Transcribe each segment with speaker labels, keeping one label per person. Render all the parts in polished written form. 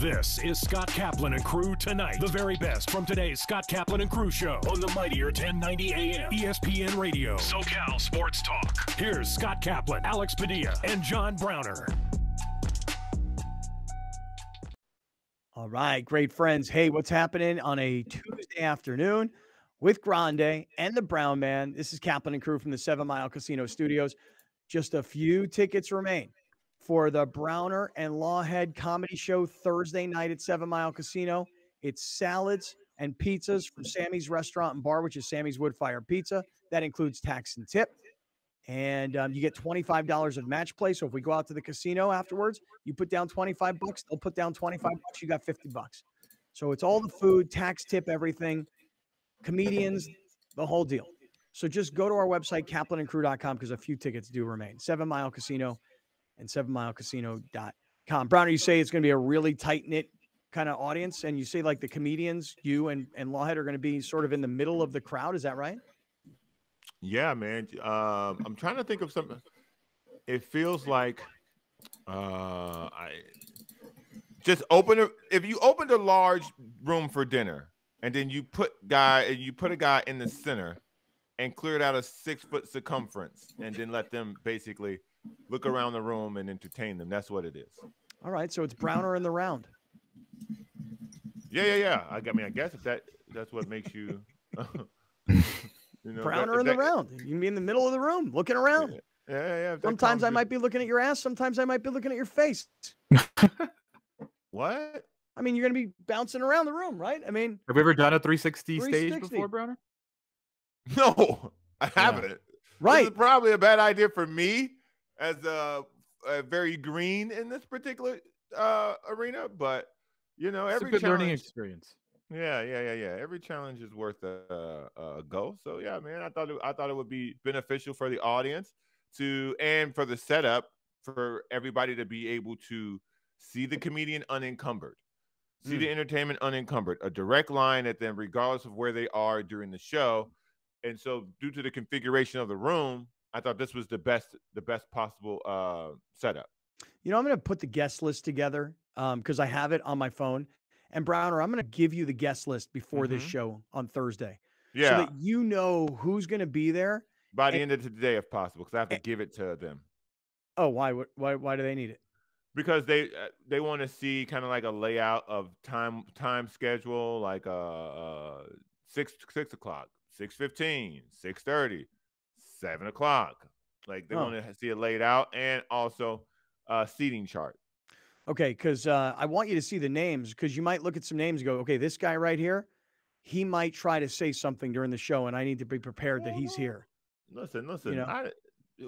Speaker 1: This is Scott Kaplan and Crew Tonight. The very best from today's Scott Kaplan and Crew show on the mightier 1090 AM ESPN Radio. SoCal Sports Talk. Here's Scott Kaplan, Alex Padilla, and John Browner.
Speaker 2: All right, great friends. Hey, what's happening on a Tuesday afternoon with Grande and the Brown Man? This is Kaplan and Crew from the 7 Mile Casino Studios. Just a few tickets remain for the Browner and Lawhead comedy show Thursday night at 7 Mile Casino. It's salads and pizzas from Sammy's Restaurant and Bar, which is Sammy's Wood-Fire Pizza. That includes tax and tip. And you get $25 of match play. So if we go out to the casino afterwards, you put down $25, they'll put down $25, you got $50. So it's all the food, tax, tip, everything, comedians, the whole deal. So just go to our website, kaplanandcrew.com, because a few tickets do remain. 7 Mile Casino and 7milecasino.com. Browner, you say it's going to be a really tight-knit kind of audience, and you say like the comedians, you and Lawhead are going to be sort of in the middle of the crowd. Is that right?
Speaker 3: Yeah, man. I'm trying to think of something. It feels like if you opened a large room for dinner and then you put a guy in the center and cleared out a 6-foot circumference and then let them basically look around the room and entertain them. That's what it is.
Speaker 2: All right, so it's Browner in the round.
Speaker 3: Yeah. I guess if that's what makes you,
Speaker 2: Browner in the round. You can be in the middle of the room, looking around.
Speaker 3: Yeah.
Speaker 2: Sometimes I might be looking at your ass. Sometimes I might be looking at your face.
Speaker 3: What?
Speaker 2: I mean, you're going to be bouncing around the room, right? I mean,
Speaker 4: have we ever done a 360 stage before, Browner?
Speaker 3: No, I haven't.
Speaker 2: Right.
Speaker 3: This is probably a bad idea for me as a very green in this particular arena, but every
Speaker 4: good learning experience.
Speaker 3: Yeah. Every challenge is worth a go. So yeah, man, I thought it would be beneficial for the audience and for the setup for everybody to be able to see the comedian unencumbered, see the entertainment unencumbered, a direct line at them regardless of where they are during the show. And so due to the configuration of the room, I thought this was the best possible setup.
Speaker 2: I'm going to put the guest list together because I have it on my phone. And Browner, I'm going to give you the guest list before this show on Thursday.
Speaker 3: Yeah.
Speaker 2: So that you know who's going to be there.
Speaker 3: By the end of today, if possible, because I have to give it to them.
Speaker 2: Oh, why? Why do they need it?
Speaker 3: Because they want to see kind of like a layout of time schedule, like 6 o'clock, 6:15, 6:30, 7 o'clock. Like they want to see it laid out, and also seating chart.
Speaker 2: Okay, because I want you to see the names, because you might look at some names and go, okay, this guy right here, he might try to say something during the show, and I need to be prepared that he's here.
Speaker 3: Listen.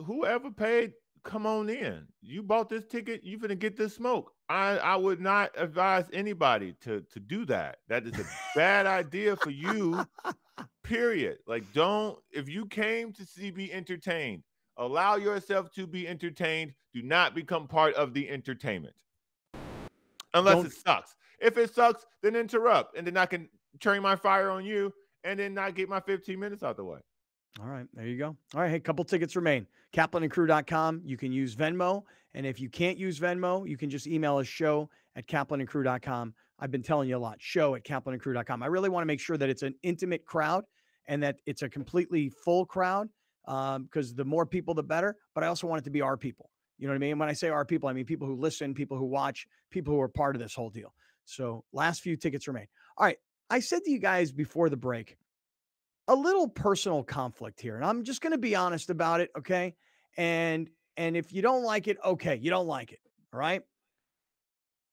Speaker 3: Whoever paid, come on in. You bought this ticket, you finna get this smoke. I would not advise anybody to do that. That is a bad idea for you, period. Like, if you came to be entertained, allow yourself to be entertained. Do not become part of the entertainment. Unless it sucks. If it sucks, then interrupt. And then I can turn my fire on you and then not get my 15 minutes out the way.
Speaker 2: All right, there you go. All right, hey, couple tickets remain. kaplanandcrew.com. You can use Venmo. And if you can't use Venmo, you can just email us show@kaplanandcrew.com. I've been telling you a lot, show@kaplanandcrew.com. I really want to make sure that it's an intimate crowd and that it's a completely full crowd because the more people, the better. But I also want it to be our people. You know what I mean? When I say our people, I mean people who listen, people who watch, people who are part of this whole deal. So last few tickets remain. All right. I said to you guys before the break, a little personal conflict here, and I'm just going to be honest about it. Okay. And if you don't like it, okay, you don't like it. All right.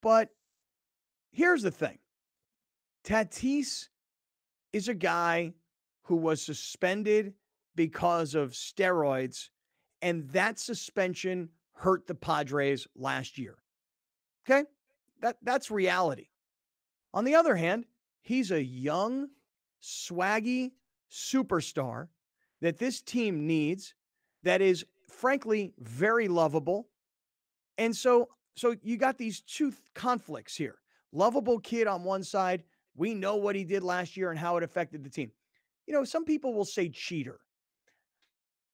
Speaker 2: But here's the thing. Tatis is a guy who was suspended because of steroids, and that suspension hurt the Padres last year. Okay? That's reality. On the other hand, he's a young, swaggy superstar that this team needs, that is, frankly, very lovable. And so you got these two conflicts here. Lovable kid on one side. We know what he did last year and how it affected the team. Some people will say cheater.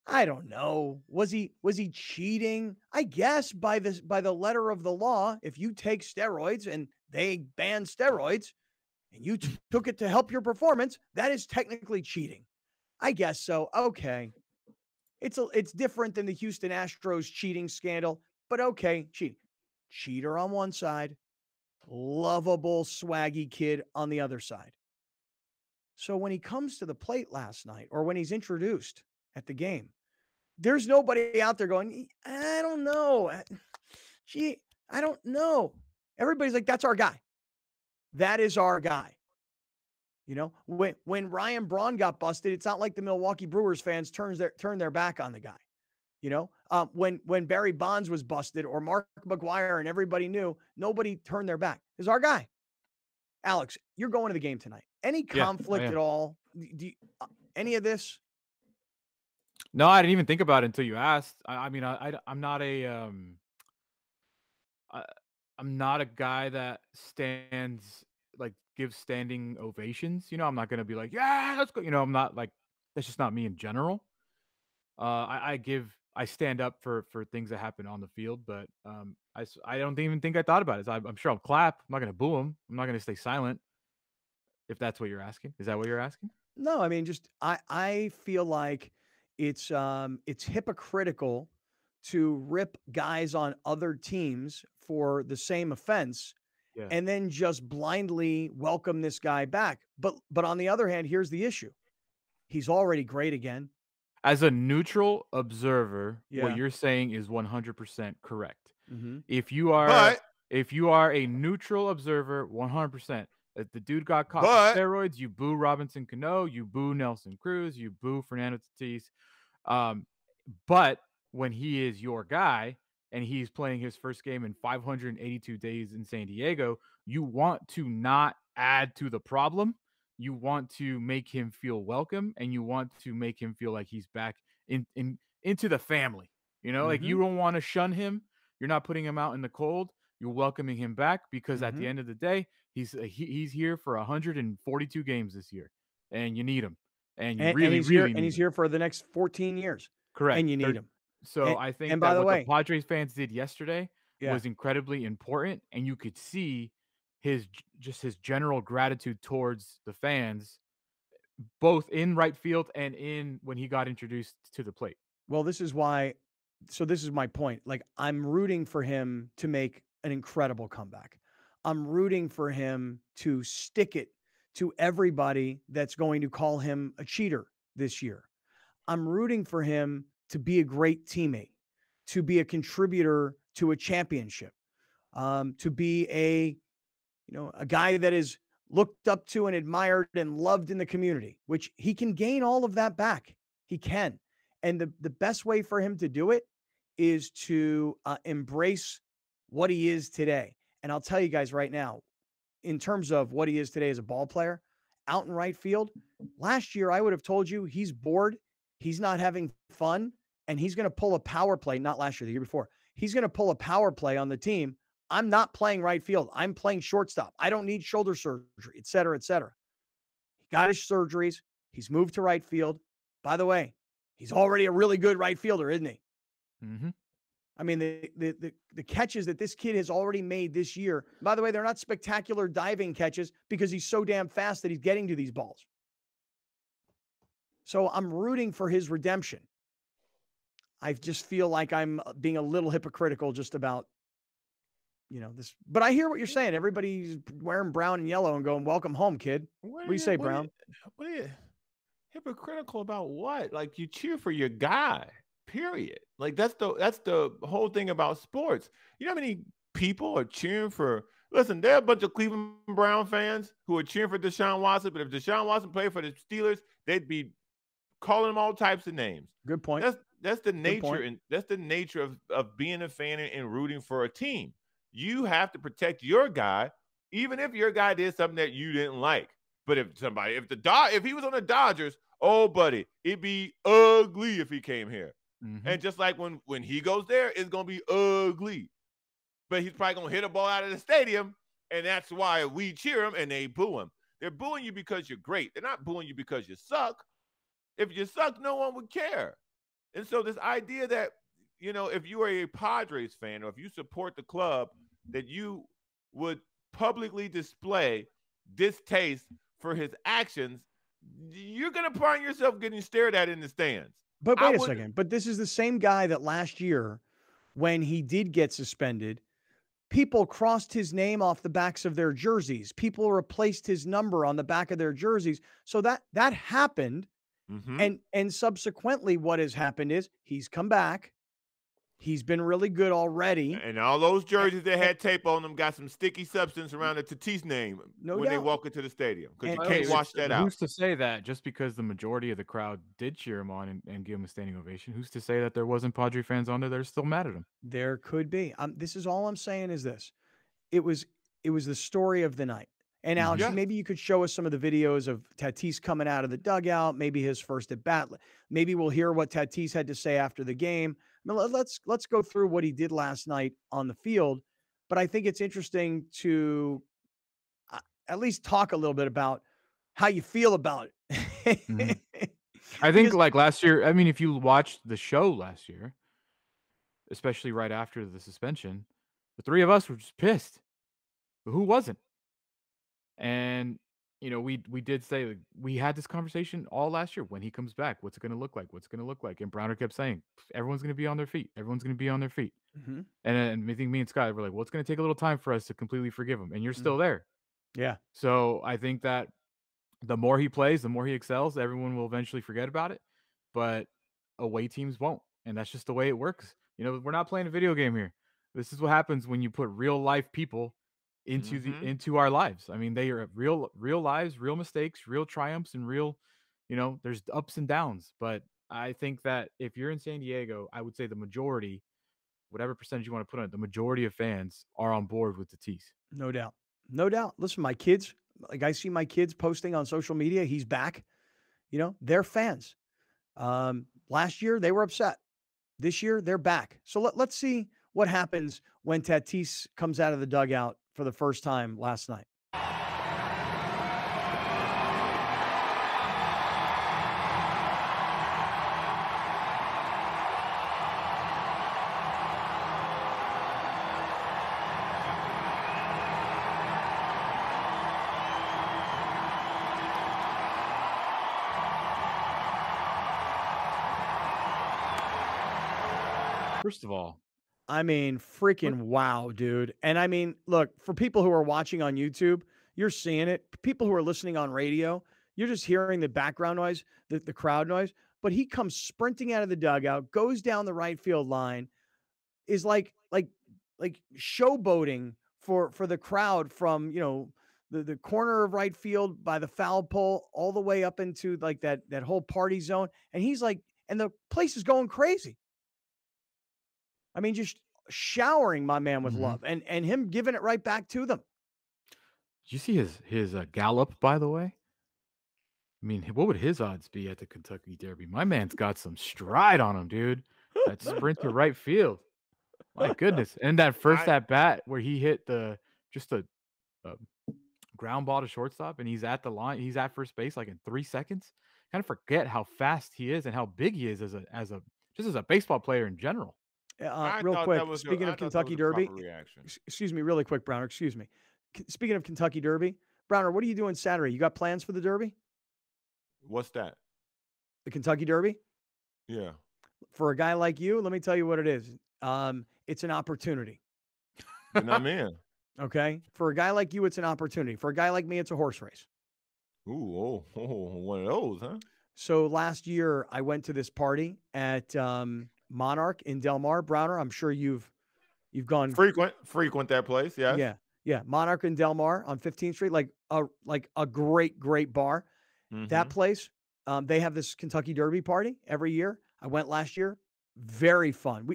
Speaker 2: I don't know. Was he cheating? I guess by the letter of the law, if you take steroids and they ban steroids and you took it to help your performance, that is technically cheating. I guess so. Okay. It's different than the Houston Astros cheating scandal, but okay, cheater on one side, lovable swaggy kid on the other side. So when he comes to the plate last night or when he's introduced at the game, there's nobody out there going, I don't know. Gee, I don't know. Everybody's like, that's our guy. That is our guy. You know, when Ryan Braun got busted, it's not like the Milwaukee Brewers fans turned their back on the guy. You know, when Barry Bonds was busted or Mark McGwire and everybody knew, nobody turned their back. It's our guy. Alex, you're going to the game tonight. Any conflict at all? Any of this?
Speaker 4: No, I didn't even think about it until you asked. I'm not a I'm not a guy that gives standing ovations. You know, I'm not gonna be like, yeah, let's go. You know, I'm not like, that's just not me in general. I stand up for things that happen on the field, but I don't even think I thought about it. I'm sure I'll clap. I'm not gonna boo him. I'm not gonna stay silent. If that's what you're asking, is that what you're asking?
Speaker 2: No, I mean, just I feel like it's hypocritical to rip guys on other teams for the same offense and then just blindly welcome this guy back. But on the other hand, here's the issue. He's already great again.
Speaker 4: As a neutral observer, what you're saying is 100% correct.
Speaker 2: Mm-hmm.
Speaker 4: If you are a neutral observer, 100%. If the dude got caught with steroids, you boo Robinson Cano, you boo Nelson Cruz, you boo Fernando Tatis. But when he is your guy and he's playing his first game in 582 days in San Diego, you want to not add to the problem. You want to make him feel welcome, and you want to make him feel like he's back into the family. You know, like you don't want to shun him. You're not putting him out in the cold. You're welcoming him back because at the end of the day, he's here for 142 games this year, and you need him. And you really need him.
Speaker 2: He's here for the next 14 years.
Speaker 4: Correct.
Speaker 2: And you need him.
Speaker 4: So I think that what the Padres fans did yesterday was incredibly important, and you could see his general gratitude towards the fans, both in right field and in when he got introduced to the plate.
Speaker 2: Well, this is why. So this is my point. Like, I'm rooting for him to make an incredible comeback. I'm rooting for him to stick it to everybody that's going to call him a cheater this year. I'm rooting for him to be a great teammate, to be a contributor to a championship, to be a guy that is looked up to and admired and loved in the community, which he can gain all of that back. He can. And the best way for him to do it is to embrace what he is today. And I'll tell you guys right now, in terms of what he is today as a ball player, out in right field, last year I would have told you he's bored, he's not having fun, and he's going to pull a power play, not last year, the year before. He's going to pull a power play on the team. I'm not playing right field. I'm playing shortstop. I don't need shoulder surgery, et cetera, et cetera. He got his surgeries. He's moved to right field. By the way, he's already a really good right fielder, isn't he?
Speaker 4: Mm-hmm.
Speaker 2: I mean, the catches that this kid has already made this year, by the way, they're not spectacular diving catches because he's so damn fast that he's getting to these balls. So I'm rooting for his redemption. I just feel like I'm being a little hypocritical just about, this. But I hear what you're saying. Everybody's wearing brown and yellow and going, welcome home, kid. What do you say, Brown?
Speaker 3: What are you hypocritical about what? Like, you cheer for your guy. Period. Like, that's the whole thing about sports. You know how many people are cheering for? Listen, there are a bunch of Cleveland Brown fans who are cheering for Deshaun Watson, but if Deshaun Watson played for the Steelers, they'd be calling him all types of names.
Speaker 2: Good point.
Speaker 3: That's the nature, and that's the nature of being a fan and rooting for a team. You have to protect your guy, even if your guy did something that you didn't like. But if he was on the Dodgers, oh buddy, it'd be ugly if he came here. Mm-hmm. And just like when he goes there, it's going to be ugly. But he's probably going to hit a ball out of the stadium, and that's why we cheer him and they boo him. They're booing you because you're great. They're not booing you because you suck. If you suck, no one would care. And so this idea that, you know, if you are a Padres fan or if you support the club, that you would publicly display distaste for his actions, you're going to find yourself getting stared at in the stands.
Speaker 2: But wait a second. But this is the same guy that last year, when he did get suspended, people crossed his name off the backs of their jerseys. People replaced his number on the back of their jerseys. So that happened. And subsequently what has happened is he's come back. He's been really good already.
Speaker 3: And all those jerseys that had tape on them got some sticky substance around the Tatis name they walk into the stadium. Because you can't wash that out.
Speaker 4: Who's to say that just because the majority of the crowd did cheer him on and give him a standing ovation, who's to say that there wasn't Padre fans on there that are still mad at him?
Speaker 2: There could be. This is all I'm saying is this. It was the story of the night. And Alex, maybe you could show us some of the videos of Tatis coming out of the dugout, maybe his first at bat. Maybe we'll hear what Tatis had to say after the game. I mean, let's go through what he did last night on the field. But I think it's interesting to at least talk a little bit about how you feel about it.
Speaker 4: I think like last year, I mean, if you watched the show last year, especially right after the suspension, the three of us were just pissed. But who wasn't? And, you know, we did say, like, we had this conversation all last year. When he comes back, what's it going to look like? What's it going to look like? And Browner kept saying, everyone's going to be on their feet. Everyone's going to be on their feet. And I think me and Scott were like, well, it's going to take a little time for us to completely forgive him. And you're still there.
Speaker 2: Yeah.
Speaker 4: So I think that the more he plays, the more he excels, everyone will eventually forget about it. But away teams won't. And that's just the way it works. You know, we're not playing a video game here. This is what happens when you put real life people into our lives. I mean, they are real lives, real mistakes, real triumphs, and real, you know, there's ups and downs. But I think that if you're in San Diego, I would say the majority, whatever percentage you want to put on it, the majority of fans are on board with Tatis.
Speaker 2: No doubt. No doubt. Listen, my kids, like I see my kids posting on social media, he's back. You know, they're fans. Last year, they were upset. This year, they're back. So let's see what happens when Tatis comes out of the dugout for the first time last night.
Speaker 4: First of all,
Speaker 2: I mean, freaking wow, dude. And I mean, look, for people who are watching on YouTube, you're seeing it. People who are listening on radio, you're just hearing the background noise, the crowd noise. But he comes sprinting out of the dugout, goes down the right field line, is like showboating for the crowd from, you know, the corner of right field by the foul pole all the way up into like that whole party zone. And he's like, and the place is going crazy. I mean, just showering my man with love and him giving it right back to them.
Speaker 4: Did you see his gallop, by the way? I mean, what would his odds be at the Kentucky Derby? My man's got some stride on him, dude. That sprint to right field. My goodness. And that first at bat where he hit just a ground ball to shortstop and he's at the line, he's at first base like in 3 seconds. Kind of forget how fast he is and how big he is as a baseball player in general.
Speaker 2: Real quick, speaking of Kentucky Derby, excuse me, really quick, Browner, excuse me. Speaking of Kentucky Derby, Browner, what are you doing Saturday? You got plans for the Derby?
Speaker 3: What's that?
Speaker 2: The Kentucky Derby?
Speaker 3: Yeah.
Speaker 2: For a guy like you, let me tell you what it is. It's an opportunity.
Speaker 3: And I'm in.
Speaker 2: Okay? For a guy like you, it's an opportunity. For a guy like me, it's a horse race.
Speaker 3: Ooh, one of those, huh?
Speaker 2: So last year, I went to this party at Monarch in Del Mar. Browner, I'm sure you've gone
Speaker 3: frequent that place. Yes.
Speaker 2: Yeah. Monarch in Del Mar on 15th Street, like a great bar. That place, they have this Kentucky Derby party every year. I went last year. Very fun.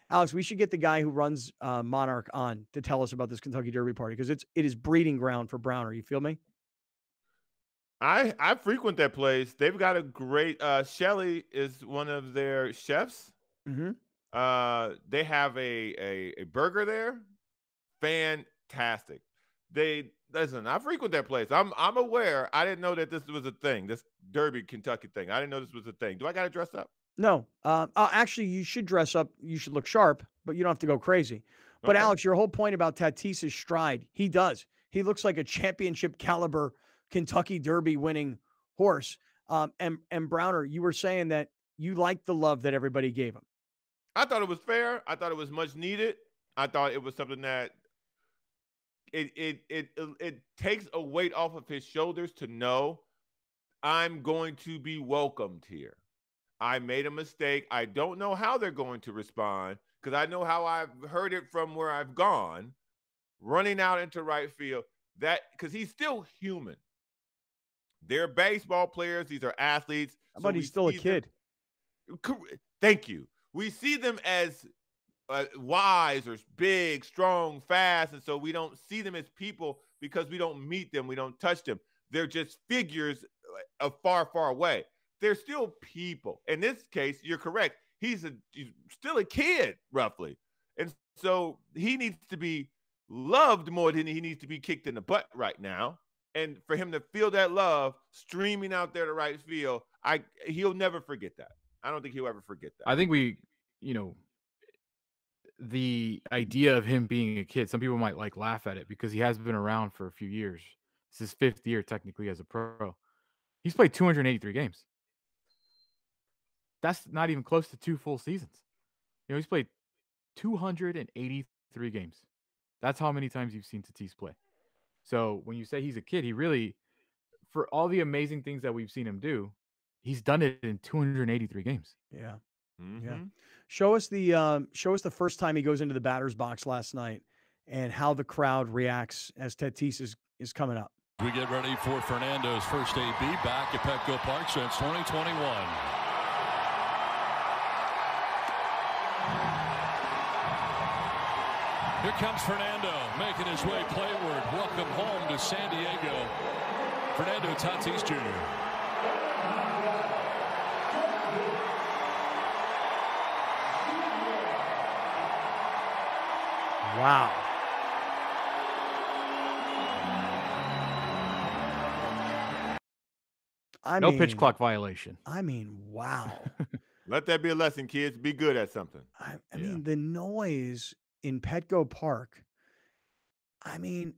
Speaker 2: Alex, we should get the guy who runs Monarch on to tell us about this Kentucky Derby party because it is breeding ground for Browner. You feel me?
Speaker 3: I frequent that place. They've got a great Shelly is one of their chefs. They have a burger there. Fantastic. Listen, I frequent that place. I'm aware. I didn't know that this was a thing. This Derby Kentucky thing. I didn't know this was a thing. Do I got to dress up?
Speaker 2: No. Actually, you should dress up. You should look sharp, but you don't have to go crazy. But
Speaker 3: Okay.
Speaker 2: Alex, your whole point about Tatis's stride, he does. He looks like a championship caliber Kentucky Derby winning horse. And Browner, you were saying that you liked the love that everybody gave him.
Speaker 3: I thought it was fair. I thought it was much needed. I thought it was something that it takes a weight off of his shoulders to know I'm going to be welcomed here. I made a mistake. I don't know how they're going to respond because I know how I've heard it from where I've gone, running out into right field. That because he's still human. They're baseball players. These are athletes.
Speaker 2: But he's still a kid.
Speaker 3: Thank you. We see them as wise or big, strong, fast, and so we don't see them as people because we don't meet them. We don't touch them. They're just figures far, far away. They're still people. In this case, you're correct. He's still a kid, roughly. And so he needs to be loved more than he needs to be kicked in the butt right now. And for him to feel that love streaming out there to right field, he'll never forget that. I don't think he'll ever forget that.
Speaker 4: I think the idea of him being a kid, some people might laugh at it because he has been around for a few years. It's his 5th year technically as a pro. He's played 283 games. That's not even close to 2 full seasons. He's played 283 games. That's how many times you've seen Tatis play. So when you say he's a kid, he really, for all the amazing things that we've seen him do, he's done it in 283 games.
Speaker 2: Yeah.
Speaker 3: Mm-hmm.
Speaker 2: Yeah. Show us the first time he goes into the batter's box last night and how the crowd reacts as Tatis is coming up.
Speaker 5: We get ready for Fernando's first AB back at Petco Park since 2021. Here comes Fernando making his way playward. Welcome home to San Diego, Fernando Tatis Jr.
Speaker 2: Wow.
Speaker 4: No pitch clock violation.
Speaker 2: I mean, wow.
Speaker 3: Let that be a lesson, kids. Be good at something.
Speaker 2: I mean, the noise in Petco Park, I mean,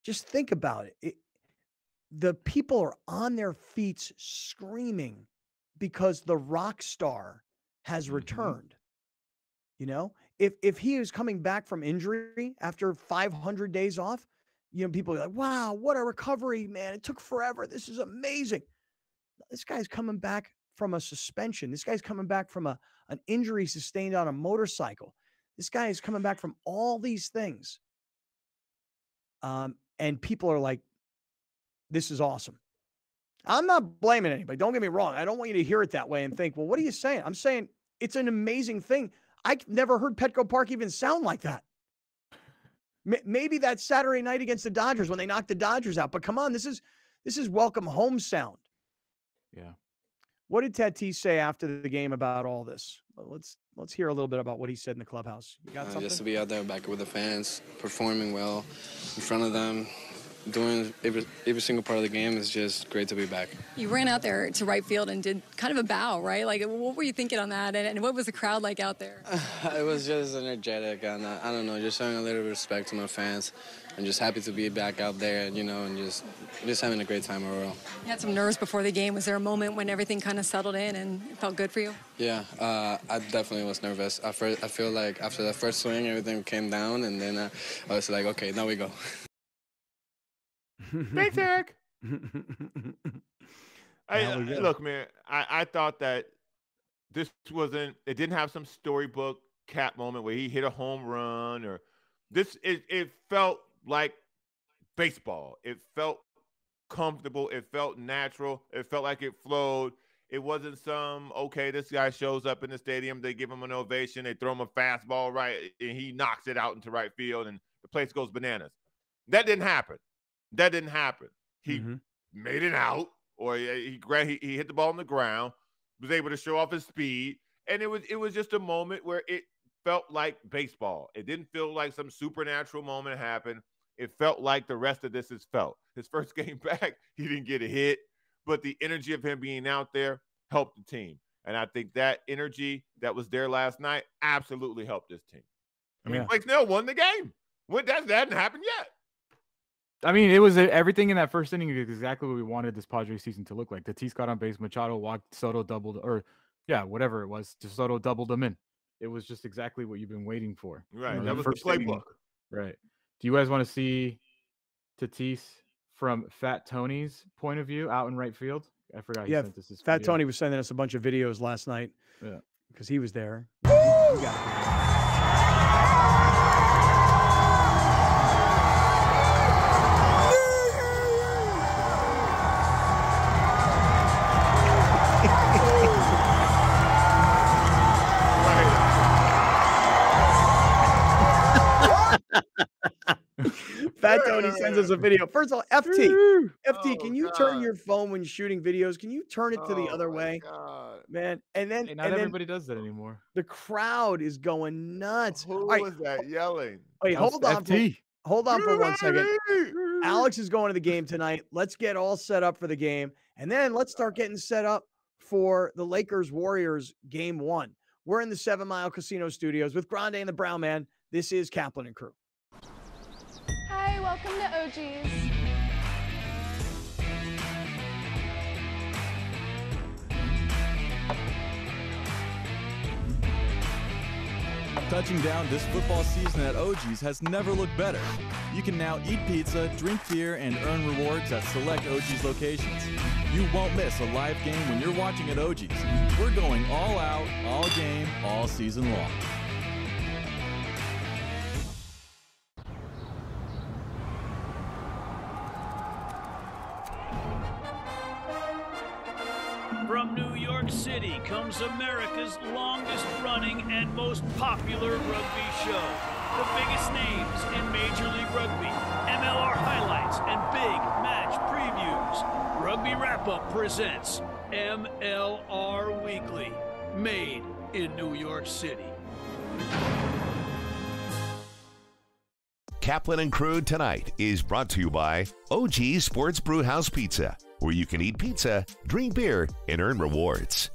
Speaker 2: just think about it. The people are on their feet screaming because the rock star has returned. If he is coming back from injury after 500 days off, people are like, wow, what a recovery, man. It took forever. This is amazing. This guy's coming back from a suspension. This guy's coming back from an injury sustained on a motorcycle. This guy is coming back from all these things. And people are like, this is awesome. I'm not blaming anybody. Don't get me wrong. I don't want you to hear it that way and think, well, what are you saying? I'm saying it's an amazing thing. I've never heard Petco Park even sound like that. Maybe that Saturday night against the Dodgers when they knocked the Dodgers out. But come on, this is welcome home sound.
Speaker 4: Yeah.
Speaker 2: What did Tatis say after the game about all this? Let's hear a little bit about what he said in the clubhouse. You got something?
Speaker 6: Just to be out there back with the fans, performing well in front of them, doing every single part of the game is just great to be back.
Speaker 7: You ran out there to right field and did kind of a bow, right? Like, what were you thinking on that? And what was the crowd like out there?
Speaker 6: It was just energetic, and I don't know, just showing a little respect to my fans. I'm just happy to be back out there, and just having a great time overall.
Speaker 7: You had some nerves before the game. Was there a moment when everything kind of settled in and it felt good for you?
Speaker 6: Yeah, I definitely was nervous. I feel like after the first swing, everything came down, and then I was like, okay, now we go.
Speaker 3: Thanks, Eric. Look, man, I thought that this it didn't have some storybook Cap moment where he hit a home run or this. It felt like baseball. It felt comfortable. It felt natural. It felt like it flowed. It wasn't this guy shows up in the stadium, they give him an ovation, they throw him a fastball right, and he knocks it out into right field, and the place goes bananas. That didn't happen. He made it out, or he hit the ball on the ground, was able to show off his speed, and it was just a moment where it felt like baseball. It didn't feel like some supernatural moment happened. It felt like the rest of this is felt. His first game back, he didn't get a hit, but the energy of him being out there helped the team. And I think that energy that was there last night absolutely helped this team. I mean, Blake Snell won the game. That hadn't happened yet.
Speaker 4: I mean, it was everything in that first inning is exactly what we wanted this Padres season to look like. Tatis got on base, Machado walked, Soto doubled, whatever it was. Just Soto doubled them in. It was just exactly what you've been waiting for.
Speaker 3: Right. That was the playbook.
Speaker 4: Right. Do you guys want to see Tatis from Fat Tony's point of view out in right field? I forgot he sent us this
Speaker 2: Fat
Speaker 4: video.
Speaker 2: Tony was sending us a bunch of videos last night.
Speaker 4: Yeah.
Speaker 2: Because he was there. You got Fat Tony sends us a video. First of all, FT, can you turn your phone when shooting videos? Can you turn it to the other way?
Speaker 3: God.
Speaker 2: Man, and then
Speaker 4: not everybody does that anymore.
Speaker 2: The crowd is going nuts.
Speaker 3: Who was that yelling?
Speaker 2: Wait, hold on for 1 second. Alex is going to the game tonight. Let's get all set up for the game, and then let's start getting set up for the Lakers-Warriors game 1. We're in the 7 Mile Casino Studios with Grande and the Brown Man. This is Kaplan and Crew.
Speaker 8: Hi, welcome to OG's.
Speaker 9: Touching down this football season at OG's has never looked better. You can now eat pizza, drink beer, and earn rewards at select OG's locations. You won't miss a live game when you're watching at OG's. We're going all out, all game, all season long.
Speaker 10: From New York City comes America's longest running and most popular rugby show. The biggest names in Major League Rugby, MLR highlights, and big match previews. Rugby Wrap-Up presents MLR Weekly, made in New York City.
Speaker 11: Kaplan and Crew Tonight is brought to you by OG Sports Brewhouse Pizza, where you can eat pizza, drink beer, and earn rewards.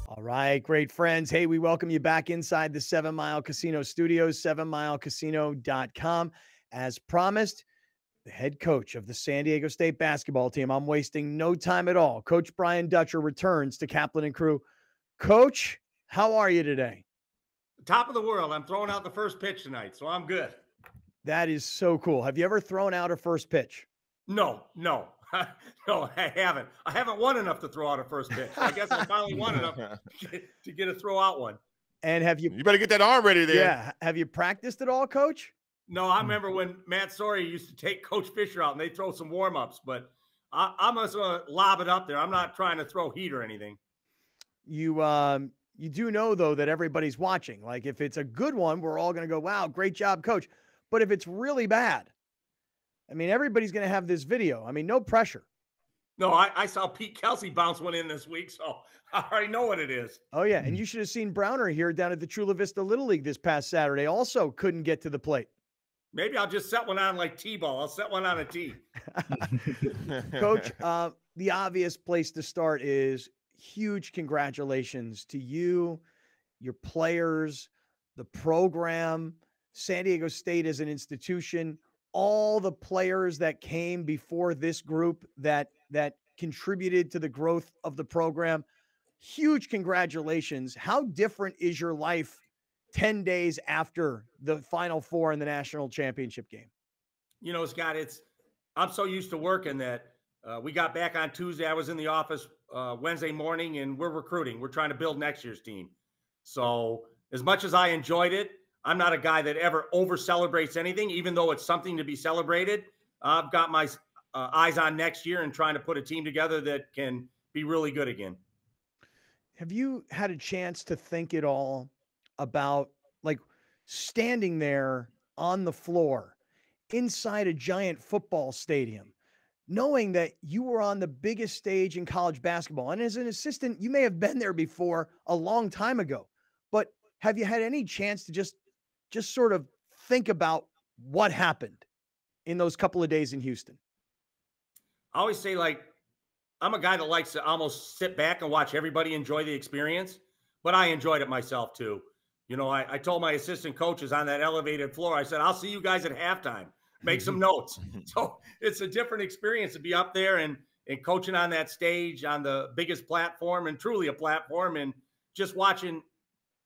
Speaker 2: All right, great friends. Hey, we welcome you back inside the 7 Mile Casino Studios, 7milecasino.com. As promised, the head coach of the San Diego State basketball team, I'm wasting no time at all. Coach Brian Dutcher returns to Kaplan and Crew. Coach, how are you today?
Speaker 12: Top of the world. I'm throwing out the first pitch tonight, so I'm good.
Speaker 2: That is so cool. Have you ever thrown out a first pitch?
Speaker 12: No, no, I haven't. I haven't won enough to throw out a first pitch. I guess I finally won enough to get a throw out one.
Speaker 2: And have you?
Speaker 3: You better get that arm ready there.
Speaker 2: Yeah. Have you practiced at all, Coach?
Speaker 12: No, I remember when Matt Sawyer used to take Coach Fisher out and they throw some warm-ups, but I'm just going to lob it up there. I'm not trying to throw heat or anything.
Speaker 2: You do know, though, that everybody's watching. Like, if it's a good one, we're all going to go, wow, great job, Coach. But if it's really bad, I mean, everybody's going to have this video. I mean, no pressure.
Speaker 12: No, I saw Pete Kelsey bounce one in this week, so I already know what it is.
Speaker 2: Oh, yeah, and you should have seen Browner here down at the Chula Vista Little League this past Saturday. Also couldn't get to the plate.
Speaker 12: Maybe I'll just set one on like T-ball. I'll set one on a tee.
Speaker 2: Coach, the obvious place to start is huge congratulations to you, your players, the program, San Diego State as an institution, all the players that came before this group that contributed to the growth of the program. Huge congratulations. How different is your life 10 days after the Final Four in the national championship game?
Speaker 12: You know, Scott, I'm so used to working that we got back on Tuesday. I was in the office Wednesday morning, and we're recruiting. We're trying to build next year's team. So as much as I enjoyed it, I'm not a guy that ever over-celebrates anything, even though it's something to be celebrated. I've got my eyes on next year and trying to put a team together that can be really good again.
Speaker 2: Have you had a chance to think at all about, like, standing there on the floor inside a giant football stadium, knowing that you were on the biggest stage in college basketball? And as an assistant, you may have been there before a long time ago, but have you had any chance to just sort of think about what happened? in those couple of days in Houston?
Speaker 12: I always say, like, I'm a guy that likes to almost sit back and watch everybody enjoy the experience, but I enjoyed it myself too. You know, I told my assistant coaches on that elevated floor, I said, I'll see you guys at halftime. Make some notes. So it's a different experience to be up there and coaching on that stage on the biggest platform, and truly a platform, and just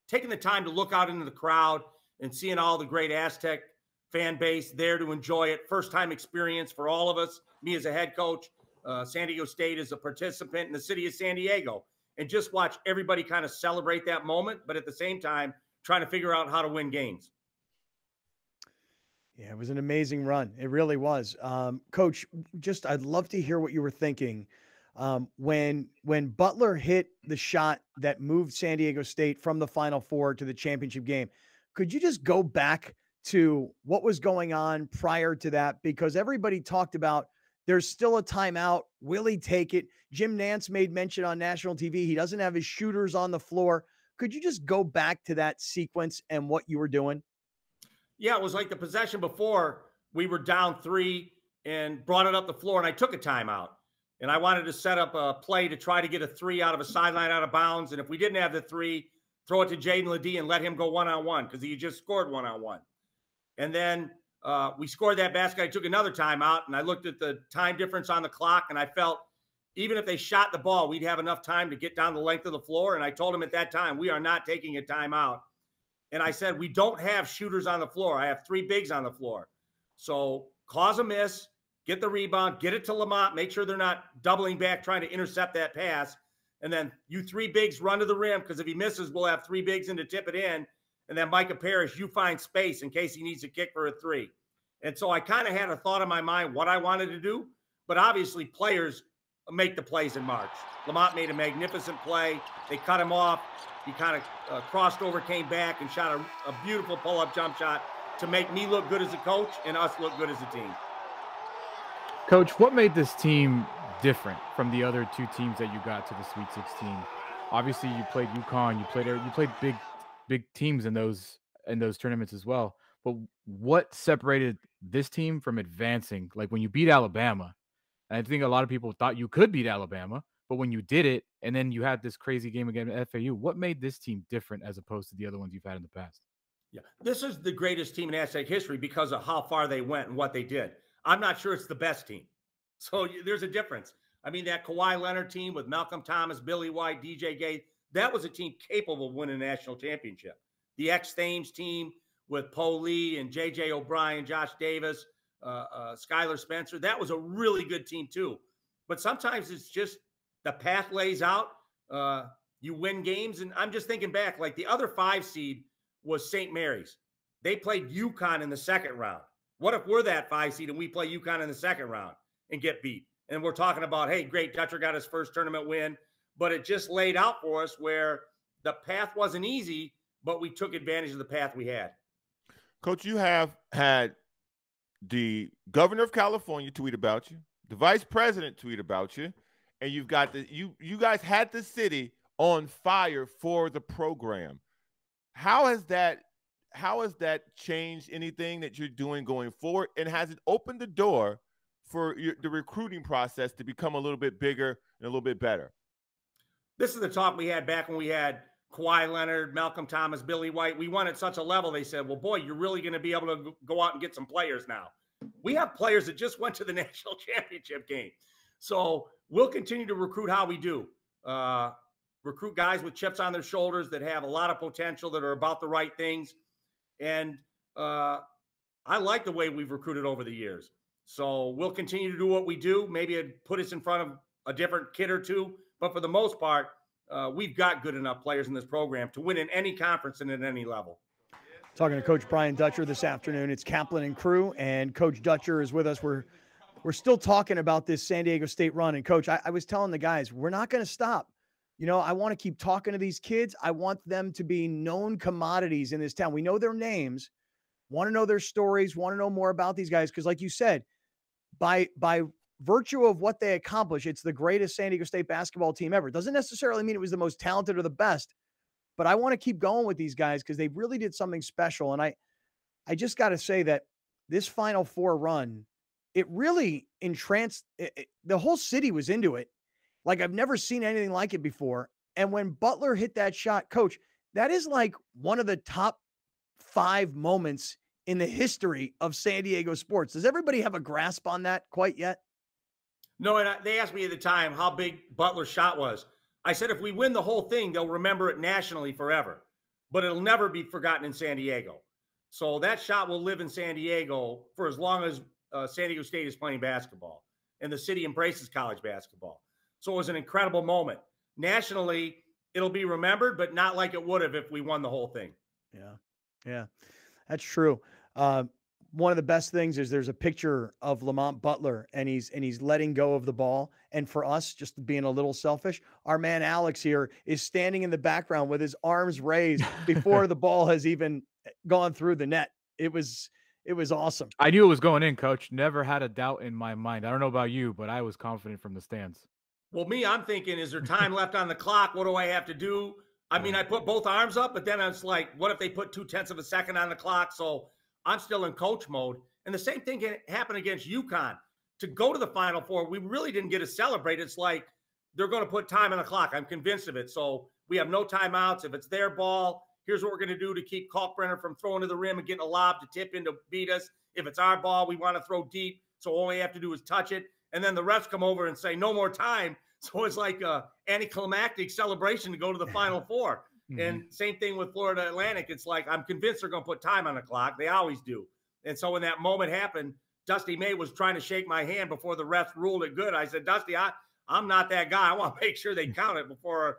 Speaker 12: taking the time to look out into the crowd and seeing all the great Aztec fan base there to enjoy it. First time experience for all of us, me as a head coach, San Diego State as a participant in the city of San Diego, and just watch everybody kind of celebrate that moment, but at the same time, trying to figure out how to win games.
Speaker 2: Yeah, it was an amazing run. It really was. Coach, I'd love to hear what you were thinking when Butler hit the shot that moved San Diego State from the Final Four to the championship game. Could you just go back to what was going on prior to that? Because everybody talked about there's still a timeout. Will he take it? Jim Nantz made mention on national TV. He doesn't have his shooters on the floor. Could you just go back to that sequence and what you were doing?
Speaker 12: Yeah, it was like the possession before. We were down 3 and brought it up the floor, and I took a timeout. And I wanted to set up a play to try to get a 3 out of a sideline out of bounds. And if we didn't have the 3, throw it to Jaden Ledee and let him go one-on-one because he just scored one-on-one. And then we scored that basket. I took another timeout, and I looked at the time difference on the clock, and I felt even if they shot the ball, we'd have enough time to get down the length of the floor. And I told him at that time, we are not taking a timeout. And I said, we don't have shooters on the floor. I have 3 bigs on the floor. So cause a miss, get the rebound, get it to Lamont, make sure they're not doubling back trying to intercept that pass. And then you 3 bigs run to the rim, because if he misses, we'll have 3 bigs in to tip it in. And then Micah Parrish, you find space in case he needs a kick for a 3. And so I kind of had a thought in my mind what I wanted to do, but obviously players make the plays in March. Lamont made a magnificent play. They cut him off. He kind of crossed over, came back, and shot a beautiful pull-up jump shot to make me look good as a coach and us look good as a team.
Speaker 4: Coach, what made this team different from the other 2 teams that you got to the Sweet 16? Obviously, you played UConn. You played big teams in those tournaments as well. But what separated this team from advancing? Like when you beat Alabama, and I think a lot of people thought you could beat Alabama, but when you did it, and then you had this crazy game against FAU, what made this team different as opposed to the other ones you've had in the past?
Speaker 12: Yeah, this is the greatest team in Aztec history because of how far they went and what they did. I'm not sure it's the best team. So there's a difference. I mean, that Kawhi Leonard team with Malcolm Thomas, Billy White, DJ Gay, that was a team capable of winning a national championship. The X-Thames team with Poe Lee and J.J. O'Brien, Josh Davis, Skylar Spencer, that was a really good team too. But sometimes it's just the path lays out. You win games. And I'm just thinking back, like the other 5 seed was St. Mary's. They played UConn in the second round. What if we're that 5 seed and we play UConn in the second round and get beat? And we're talking about, hey, great, Dutcher got his first tournament win. But it just laid out for us where the path wasn't easy, but we took advantage of the path we had.
Speaker 3: Coach, you have had the governor of California tweet about you, the vice president tweet about you, and you've got you guys had the city on fire for the program. How has that changed anything that you're doing going forward, and has it opened the door for the recruiting process to become a little bit bigger and a little bit better?
Speaker 12: This is the talk we had back when we had Kawhi Leonard, Malcolm Thomas, Billy White. We won at such a level, they said, well, boy, you're really going to be able to go out and get some players now. We have players that just went to the national championship game. So we'll continue to recruit how we do. Recruit guys with chips on their shoulders that have a lot of potential, that are about the right things. And I like the way we've recruited over the years. So we'll continue to do what we do. Maybe it put us in front of a different kid or two. But for the most part, we've got good enough players in this program to win in any conference and at any level.
Speaker 2: Talking to Coach Brian Dutcher this afternoon. It's Kaplan and Crew, and Coach Dutcher is with us. We're still talking about this San Diego State run. And, Coach, I was telling the guys, we're not going to stop. You know, I want to keep talking to these kids. I want them to be known commodities in this town. We know their names, want to know their stories, want to know more about these guys. Because like you said, by virtue of what they accomplish, it's the greatest San Diego State basketball team ever. It doesn't necessarily mean it was the most talented or the best, but I want to keep going with these guys because they really did something special. And I just got to say that this Final Four run, it really entranced the whole city was into it. Like I've never seen anything like it before. And when Butler hit that shot, Coach, that is like one of the top 5 moments in the history of San Diego sports. Does everybody have a grasp on that quite yet?
Speaker 12: No, and they asked me at the time how big Butler's shot was. I said, if we win the whole thing, they'll remember it nationally forever, but it'll never be forgotten in San Diego. So that shot will live in San Diego for as long as San Diego State is playing basketball and the city embraces college basketball. So it was an incredible moment. Nationally, it'll be remembered, but not like it would have if we won the whole thing.
Speaker 2: Yeah, that's true. One of the best things is there's a picture of Lamont Butler and he's letting go of the ball. And for us, just being a little selfish, our man Alex here is standing in the background with his arms raised before the ball has even gone through the net. It was awesome.
Speaker 4: I knew it was going in, Coach. Never had a doubt in my mind. I don't know about you, but I was confident from the stands.
Speaker 12: Well, I'm thinking, is there time left on the clock? What do I have to do? I mean, I put both arms up, but then I was like, what if they put 0.2 of a second on the clock? So I'm still in coach mode. And the same thing can happen against UConn. To go to the Final Four, we really didn't get to celebrate. It's like they're going to put time on the clock. I'm convinced of it. So we have no timeouts. If it's their ball, here's what we're going to do to keep Kalkbrenner from throwing to the rim and getting a lob to tip in to beat us. If it's our ball, we want to throw deep. So all we have to do is touch it. And then the refs come over and say, no more time. So it's like a anticlimactic celebration to go to the Final Four. And same thing with Florida Atlantic. It's like, I'm convinced they're going to put time on the clock. They always do. And so when that moment happened, Dusty May was trying to shake my hand before the refs ruled it good. I said, Dusty, I'm not that guy. I want to make sure they count it before,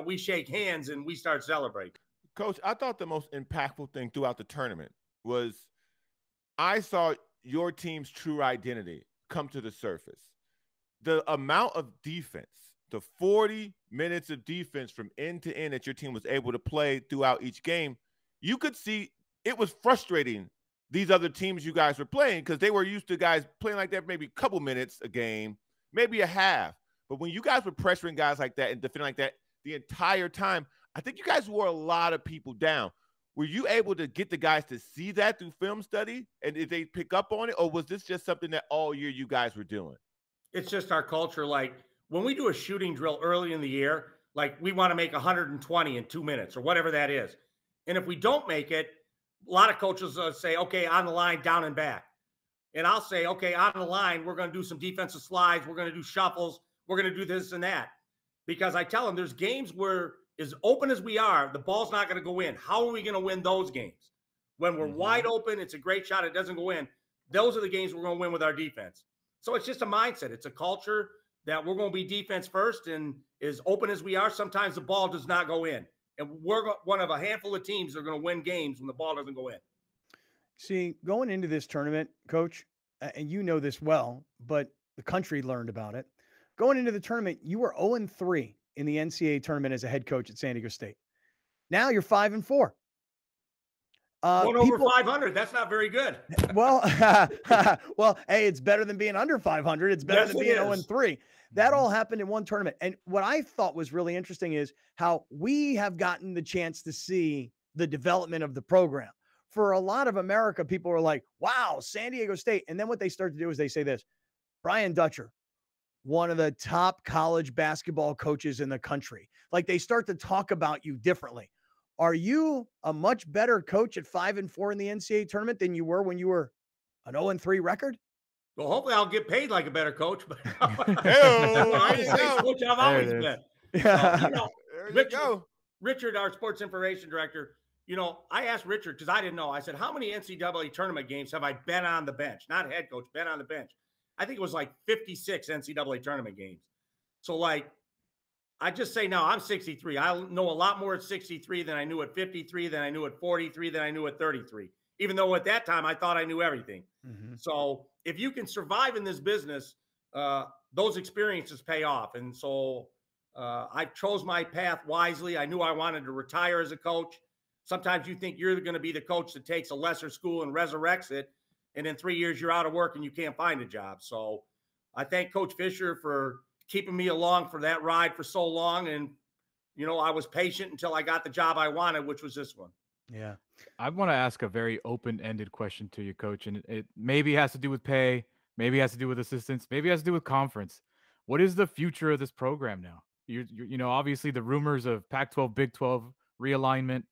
Speaker 12: we shake hands and we start celebrating.
Speaker 3: Coach, I thought the most impactful thing throughout the tournament was I saw your team's true identity come to the surface. The amount of defense, the 40 minutes of defense from end to end that your team was able to play throughout each game, you could see it was frustrating these other teams you guys were playing because they were used to guys playing like that maybe a couple minutes a game, maybe a half. But when you guys were pressuring guys like that and defending like that the entire time, I think you guys wore a lot of people down. Were you able to get the guys to see that through film study and did they pick up on it, or was this just something that all year you guys were doing?
Speaker 12: It's just our culture. Like when we do a shooting drill early in the year, like we want to make 120 in 2 minutes or whatever that is. And if we don't make it, a lot of coaches say, okay, on the line, down and back. And I'll say, okay, on the line, we're going to do some defensive slides. We're going to do shuffles. We're going to do this and that. Because I tell them there's games where, as open as we are, the ball's not going to go in. How are we going to win those games? When we're wide open, it's a great shot. It doesn't go in. Those are the games we're going to win with our defense. So it's just a mindset. It's a culture that we're going to be defense first. And as open as we are, sometimes the ball does not go in. And we're one of a handful of teams that are going to win games when the ball doesn't go in.
Speaker 2: See, going into this tournament, Coach, and you know this well, but the country learned about it. Going into the tournament, you were 0-3 in the NCAA tournament as a head coach at San Diego State. Now you're 5-4.
Speaker 12: Going over 500. That's not very good.
Speaker 2: Well, hey, it's better than being under 500. It's better than being 0-3. That all happened in one tournament. And what I thought was really interesting is how we have gotten the chance to see the development of the program. For a lot of America, people are like, wow, San Diego State. And then what they start to do is they say this, Brian Dutcher, one of the top college basketball coaches in the country. Like they start to talk about you differently. Are you a much better coach at 5-4 in the NCAA tournament than you were when you were an 0-3 record?
Speaker 12: Well, hopefully I'll get paid like a better coach. But
Speaker 3: coach
Speaker 12: I've always been.
Speaker 2: Yeah.
Speaker 12: Richard, our sports information director, I asked Richard because I didn't know. I said, how many NCAA tournament games have I been on the bench? Not head coach, been on the bench. I think it was like 56 NCAA tournament games. So I just say now I'm 63. I know a lot more at 63 than I knew at 53, than I knew at 43, than I knew at 33. Even though at that time I thought I knew everything. So if you can survive in this business, those experiences pay off. And so I chose my path wisely. I knew I wanted to retire as a coach. Sometimes you think you're going to be the coach that takes a lesser school and resurrects it. And in 3 years, you're out of work and you can't find a job. So I thank Coach Fisher for keeping me along for that ride for so long. And, I was patient until I got the job I wanted, which was this one.
Speaker 2: Yeah.
Speaker 4: I want to ask a very open-ended question to you, Coach, and it maybe has to do with pay, maybe has to do with assistants, maybe has to do with conference. What is the future of this program now? You know, obviously the rumors of Pac-12, Big 12 realignment,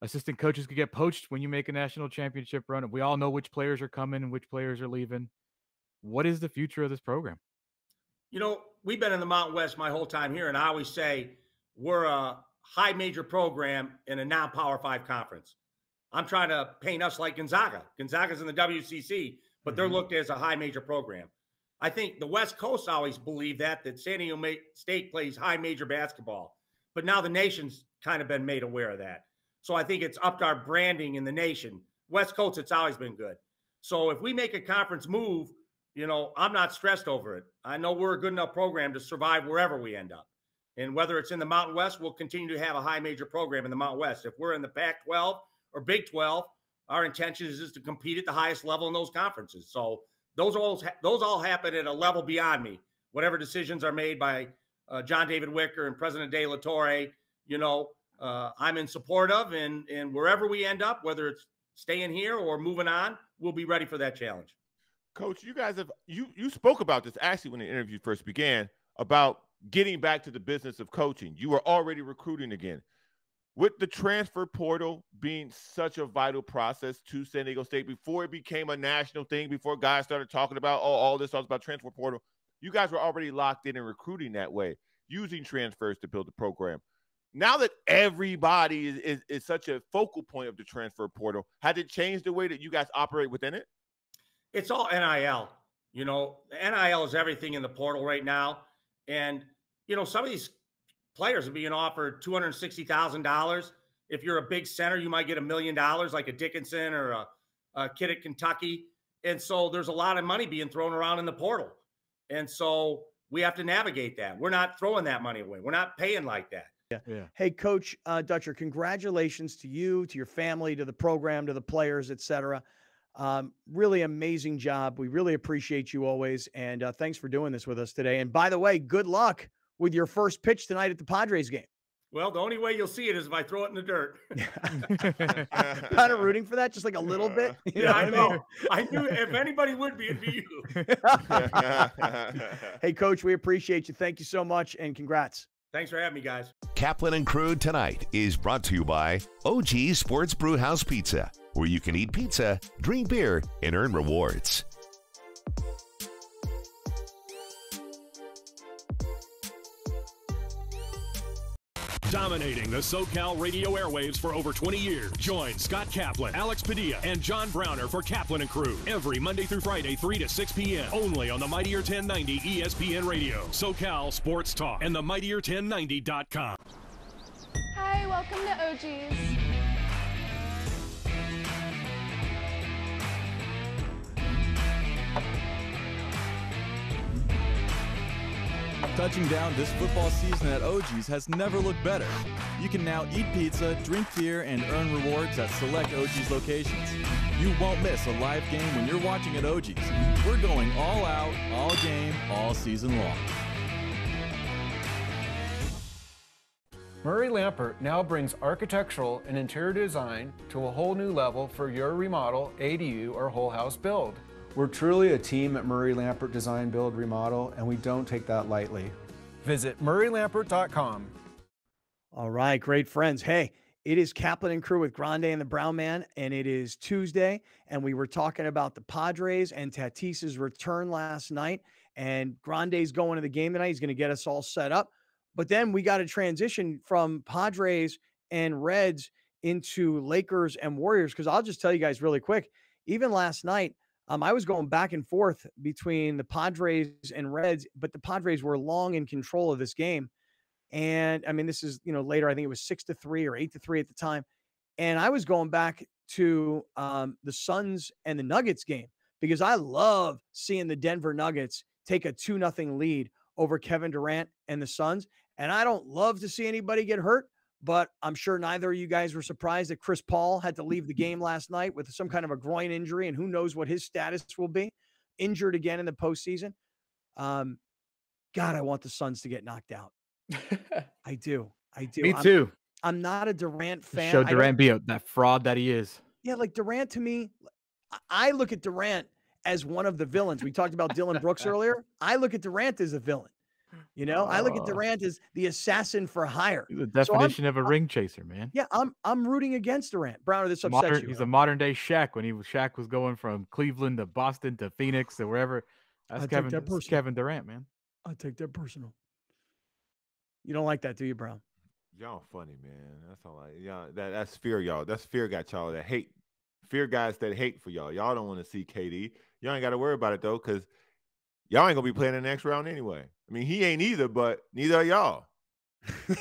Speaker 4: assistant coaches could get poached when you make a national championship run. We all know which players are coming and which players are leaving. What is the future of this program?
Speaker 12: You know, we've been in the Mountain West my whole time here, and I always say we're a high major program in a non-Power 5 conference. I'm trying to paint us like Gonzaga. Gonzaga's in the WCC, but they're looked at as a high major program. I think the West Coast always believed that San Diego State plays high major basketball, but now the nation's kind of been made aware of that. So I think it's upped our branding in the nation. West Coast, it's always been good. So if we make a conference move, you know, I'm not stressed over it. I know we're a good enough program to survive wherever we end up. And whether it's in the Mountain West, we'll continue to have a high major program in the Mountain West. If we're in the Pac-12 or Big 12, our intention is just to compete at the highest level in those conferences. So those all happen at a level beyond me. Whatever decisions are made by John David Wicker and President De La Torre, you know, I'm in support of, and wherever we end up, whether it's staying here or moving on, we'll be ready for that challenge.
Speaker 3: Coach, you guys have you spoke about this actually when the interview first began about getting back to the business of coaching. You were already recruiting again. With the transfer portal being such a vital process to San Diego State before it became a national thing, before guys started talking about all this stuff about transfer portal, you guys were already locked in recruiting that way, using transfers to build the program. Now that everybody is such a focal point of the transfer portal, has it changed the way that you guys operate within it?
Speaker 12: It's all NIL. You know, NIL is everything in the portal right now. And, you know, some of these players are being offered $260,000. If you're a big center, you might get $1 million, like a Dickinson or a kid at Kentucky. And so there's a lot of money being thrown around in the portal. And so we have to navigate that. We're not throwing that money away. We're not paying like that.
Speaker 2: Yeah. Hey, Coach Dutcher, congratulations to you, to your family, to the program, to the players, et cetera. Really amazing job. We really appreciate you always. And thanks for doing this with us today. And by the way, good luck with your first pitch tonight at the Padres game.
Speaker 12: Well, the only way you'll see it is if I throw it in the dirt.
Speaker 2: Kind of rooting for that, just like a little bit.
Speaker 12: Yeah, I know. I knew if anybody would be, it'd be you.
Speaker 2: Hey, Coach, we appreciate you. Thank you so much, and congrats.
Speaker 12: Thanks for having me, guys.
Speaker 11: Kaplan and Crew Tonight is brought to you by OG Sports Brewhouse Pizza, where you can eat pizza, drink beer, and earn rewards.
Speaker 1: Dominating the SoCal radio airwaves for over 20 years. Join Scott Kaplan, Alex Padilla, and John Browner for Kaplan and Crew every Monday through Friday, 3 to 6 p.m. only on the Mightier 1090 ESPN Radio, SoCal Sports Talk, and the Mightier1090.com.
Speaker 8: Hi, welcome to OG's.
Speaker 9: Touching down this football season at OG's has never looked better. You can now eat pizza, drink beer, and earn rewards at select OG's locations. You won't miss a live game when you're watching at OG's. We're going all out, all game, all season long.
Speaker 13: Murray Lampert now brings architectural and interior design to a whole new level for your remodel, ADU, or whole house build.
Speaker 14: We're truly a team at Murray Lampert Design, Build, Remodel, and we don't take that lightly.
Speaker 13: Visit murraylampert.com.
Speaker 2: All right, great friends. Hey, it is Kaplan and Crew with Grande and the Brown Man, and it is Tuesday, and we were talking about the Padres and Tatis's return last night, and Grande's going to the game tonight. He's going to get us all set up. But then we got to transition from Padres and Reds into Lakers and Warriors, because I'll just tell you guys really quick, even last night, I was going back and forth between the Padres and Reds, but the Padres were long in control of this game. And I mean, this is, you know, later, I think it was 6-3 or 8-3 at the time. And I was going back to the Suns and the Nuggets game, because I love seeing the Denver Nuggets take a 2-0 lead over Kevin Durant and the Suns. And I don't love to see anybody get hurt, but I'm sure neither of you guys were surprised that Chris Paul had to leave the game last night with some kind of a groin injury, and who knows what his status will be. Injured again in the postseason. God, I want the Suns to get knocked out. I do.
Speaker 4: Me too.
Speaker 2: I'm not a Durant fan.
Speaker 4: Show Durant be that fraud that he is.
Speaker 2: Yeah, like Durant to me, I look at Durant as one of the villains. We talked about Dylan Brooks earlier. I look at Durant as a villain. You know, I look at Durant as the assassin for hire.
Speaker 4: He's the definition of a ring chaser, man.
Speaker 2: Yeah, I'm rooting against Durant. Browner, this upsets you.
Speaker 4: He's a modern day Shaq when Shaq was going from Cleveland to Boston to Phoenix to wherever. That's Kevin Durant, man.
Speaker 2: I take that personal. You don't like that, do you, Brown?
Speaker 3: Y'all funny, man. That's all that's fear, y'all. That's fear got y'all that hate. Fear guys that hate for y'all. Y'all don't want to see KD. Y'all ain't got to worry about it, though, because y'all ain't going to be playing the next round anyway. I mean, he ain't either, but neither are y'all.
Speaker 2: All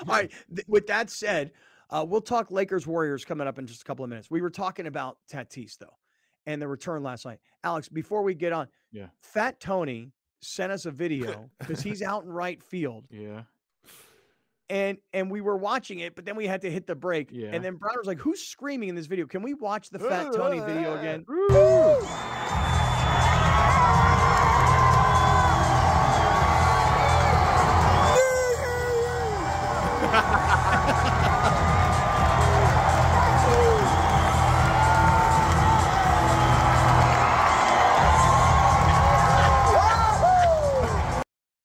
Speaker 2: right. With that said, we'll talk Lakers-Warriors coming up in just a couple of minutes. We were talking about Tatis, though, and the return last night. Alex, before we get on, Fat Tony sent us a video because he's out in right field.
Speaker 4: Yeah.
Speaker 2: And we were watching it, but then we had to hit the break. Yeah. And then Browner's like, who's screaming in this video? Can we watch the Fat Tony video again?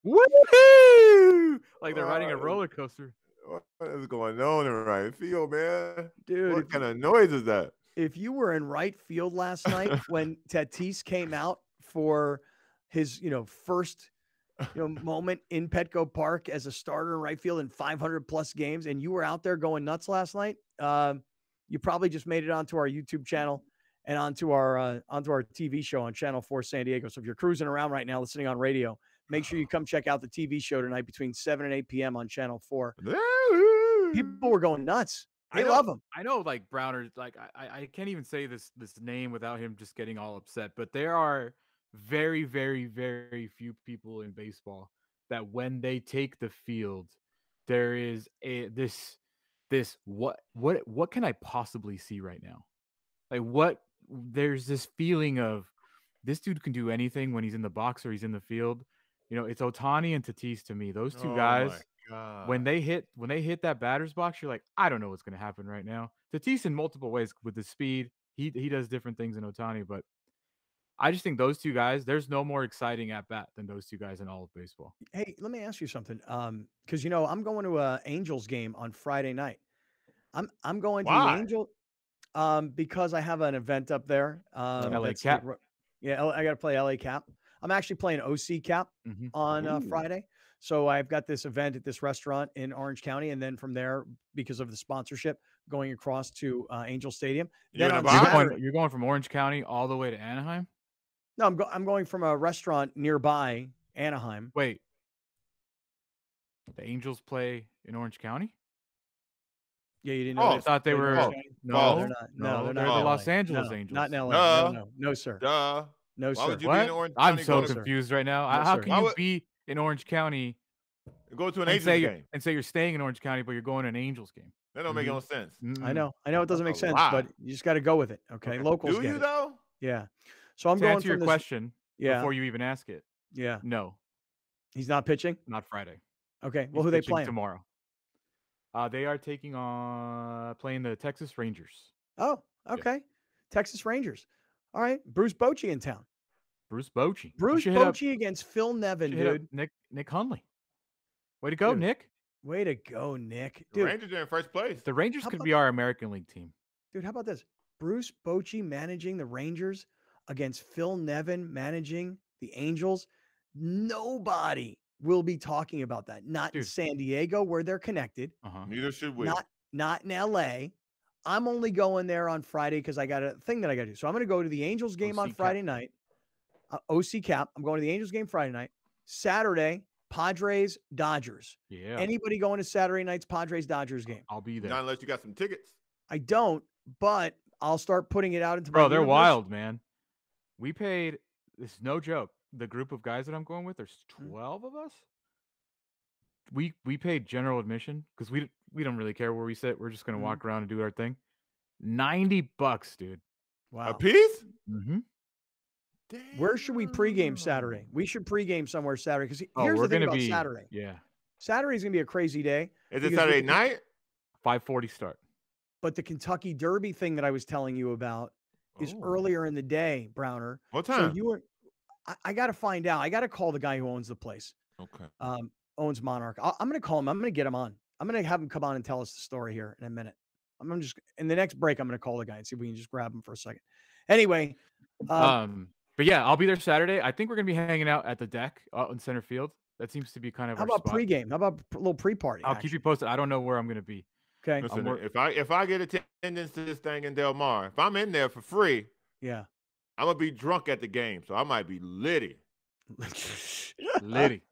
Speaker 4: Woohoo! Like they're riding a roller coaster.
Speaker 3: What is going on in right field, man?
Speaker 2: Dude,
Speaker 3: what kind of noise is that?
Speaker 2: If you were in right field last night when Tatis came out for his, first, moment in Petco Park as a starter in right field in 500 plus games, and you were out there going nuts last night, you probably just made it onto our YouTube channel and onto our TV show on Channel 4 San Diego. So if you're cruising around right now listening on radio, make sure you come check out the TV show tonight between 7 and 8 p.m. on Channel 4. People were going nuts. They love him.
Speaker 4: I know, like Browner, like I can't even say this name without him just getting all upset. But there are very, very, very few people in baseball that when they take the field, there is this what can I possibly see right now? Like there's this feeling of this dude can do anything when he's in the box or he's in the field. It's Ohtani and Tatis to me. Those two guys, when they hit that batter's box, you're like, I don't know what's going to happen right now. Tatis in multiple ways with the speed, he does different things than Ohtani, but I just think those two guys, there's no more exciting at bat than those two guys in all of baseball.
Speaker 2: Hey, let me ask you something. Because I'm going to an Angels game on Friday night. I'm going to the Angels because I have an event up there.
Speaker 4: LA Cap.
Speaker 2: I got to play LA Cap. I'm actually playing OC Cap on Friday. So I've got this event at this restaurant in Orange County. And then from there, because of the sponsorship, going across to Angel Stadium.
Speaker 4: You're going from Orange County all the way to Anaheim?
Speaker 2: No, I'm going from a restaurant nearby Anaheim.
Speaker 4: Wait. The Angels play in Orange County?
Speaker 2: Yeah, you didn't know.
Speaker 4: I thought they were.
Speaker 2: No, they're not. No, they're
Speaker 4: not.
Speaker 2: The
Speaker 4: Los Angeles Angels.
Speaker 2: Not in LA. No, sir.
Speaker 3: Duh.
Speaker 2: No, sir.
Speaker 3: Why would you be in Orange County?
Speaker 4: I'm so confused right now.
Speaker 2: No,
Speaker 4: how can you be in Orange County?
Speaker 3: Go to an Angels game
Speaker 4: and say you're staying in Orange County, but you're going to an Angels game.
Speaker 3: That don't make no sense.
Speaker 2: I know it doesn't make sense, but you just got to go with it. Okay, locals.
Speaker 3: Do you though?
Speaker 2: Yeah. So I'm
Speaker 4: to
Speaker 2: going
Speaker 4: answer your question.
Speaker 2: Yeah.
Speaker 4: Before you even ask it.
Speaker 2: Yeah.
Speaker 4: No.
Speaker 2: He's not pitching?
Speaker 4: Not Friday.
Speaker 2: Okay. Well, who they playing?
Speaker 4: Tomorrow. They are playing the Texas Rangers.
Speaker 2: Oh, okay. Yeah. Texas Rangers. All right. Bruce Bochy in town.
Speaker 4: Bruce Bochy.
Speaker 2: Bruce Bochy against Phil Nevin, dude.
Speaker 4: Nick Hundley. Way to go, dude. Nick.
Speaker 2: Way to go, Nick.
Speaker 3: Dude, the Rangers are in first place.
Speaker 4: The Rangers could be our American League team.
Speaker 2: Dude, how about this? Bruce Bochy managing the Rangers against Phil Nevin managing the Angels. Nobody will be talking about that. Not in San Diego where they're connected.
Speaker 3: Neither should we.
Speaker 2: Not in LA. I'm only going there on Friday because I got a thing that I got to do. So I'm going to go to the Angels game on Friday night. OC Cap. I'm going to the Angels game Friday night. Saturday, Padres, Dodgers.
Speaker 4: Yeah.
Speaker 2: Anybody going to Saturday night's Padres, Dodgers game?
Speaker 4: I'll be there.
Speaker 3: Not unless you got some tickets.
Speaker 2: I don't, but I'll start putting it out into
Speaker 4: Bro, they're wild, man. We paid, this is no joke, the group of guys that I'm going with, there's 12 of us. We paid general admission because we don't really care where we sit. We're just going to walk around and do our thing. $90, dude.
Speaker 2: Wow.
Speaker 3: A piece?
Speaker 4: Mm-hmm.
Speaker 3: Damn.
Speaker 2: Where should we pregame Saturday? We should pregame somewhere Saturday because here's the thing about Saturday.
Speaker 4: Yeah.
Speaker 2: Saturday's going to be a crazy day.
Speaker 3: Is it Saturday night?
Speaker 4: 5:40 start.
Speaker 2: But the Kentucky Derby thing that I was telling you about is earlier in the day, Browner.
Speaker 3: What time?
Speaker 2: So you were, I got to find out. I got to call the guy who owns the place.
Speaker 3: Okay.
Speaker 2: Owns Monarch. I'm going to call him. I'm going to get him on. I'm going to have him come on and tell us the story here in a minute. I'm just in the next break. I'm going to call the guy and see if we can just grab him for a second. Anyway.
Speaker 4: But yeah, I'll be there Saturday. I think we're going to be hanging out at the deck out in center field. That seems to be kind of
Speaker 2: How
Speaker 4: our
Speaker 2: about
Speaker 4: spot.
Speaker 2: pregame? How about a little pre-party?
Speaker 4: I'll keep you posted. I don't know where I'm going to be.
Speaker 2: Okay.
Speaker 3: Listen, if I get attendance to this thing in Del Mar, if I'm in there for free,
Speaker 2: yeah,
Speaker 3: I'm gonna be drunk at the game, so I might be litty.
Speaker 4: Litty.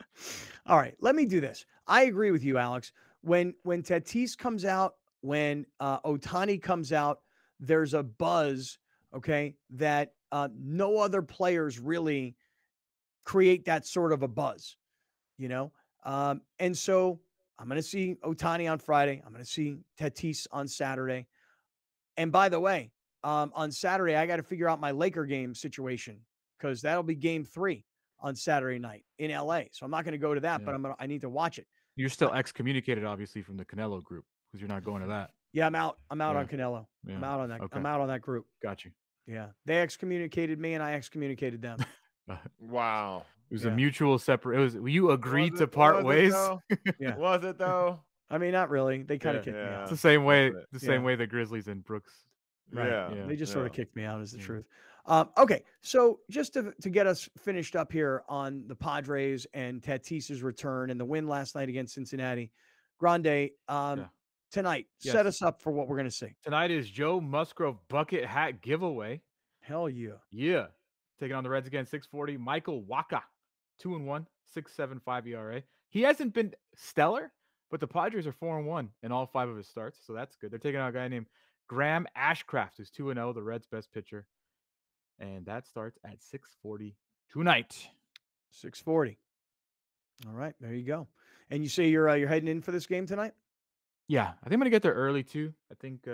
Speaker 2: All right, let me do this. I agree with you, Alex. When Tatis comes out, when Ohtani comes out, there's a buzz, okay, that no other players really create that sort of a buzz, you know? And so I'm going to see Ohtani on Friday. I'm going to see Tatis on Saturday. And by the way, on Saturday, I got to figure out my Laker game situation because that'll be game 3 on Saturday night in LA. So I'm not going to go to that, but I need to watch it.
Speaker 4: You're still excommunicated, obviously, from the Canelo group because you're not going to that.
Speaker 2: Yeah, I'm out. I'm out on Canelo.
Speaker 4: Yeah.
Speaker 2: I'm out on that.
Speaker 4: Okay.
Speaker 2: I'm out on that group.
Speaker 4: Got you.
Speaker 2: Yeah. They excommunicated me and I excommunicated them.
Speaker 3: Wow.
Speaker 4: It was a mutual separate. It was you agreed to part ways.
Speaker 2: Yeah.
Speaker 3: Was it though?
Speaker 2: I mean, not really. They kind of kicked me out.
Speaker 4: It's the same way. The same way the Grizzlies and Brooks.
Speaker 2: Right.
Speaker 3: Yeah.
Speaker 2: They just sort of kicked me out, is the truth. Okay. So just to get us finished up here on the Padres and Tatis's return and the win last night against Cincinnati, Grande, tonight, set us up for what we're going to see.
Speaker 4: Tonight is Joe Musgrove bucket hat giveaway.
Speaker 2: Hell yeah.
Speaker 4: Yeah. Taking on the Reds again, 640. Michael Wacha, 2-1, 6.75 ERA. He hasn't been stellar, but the Padres are 4-1 in all 5 of his starts, so that's good. They're taking out a guy named Graham Ashcraft, who's 2-0, the Reds' best pitcher. And that starts at 6:40 tonight.
Speaker 2: 6:40. All right, there you go. And you say you're heading in for this game tonight?
Speaker 4: Yeah, I think I'm gonna get there early too. I think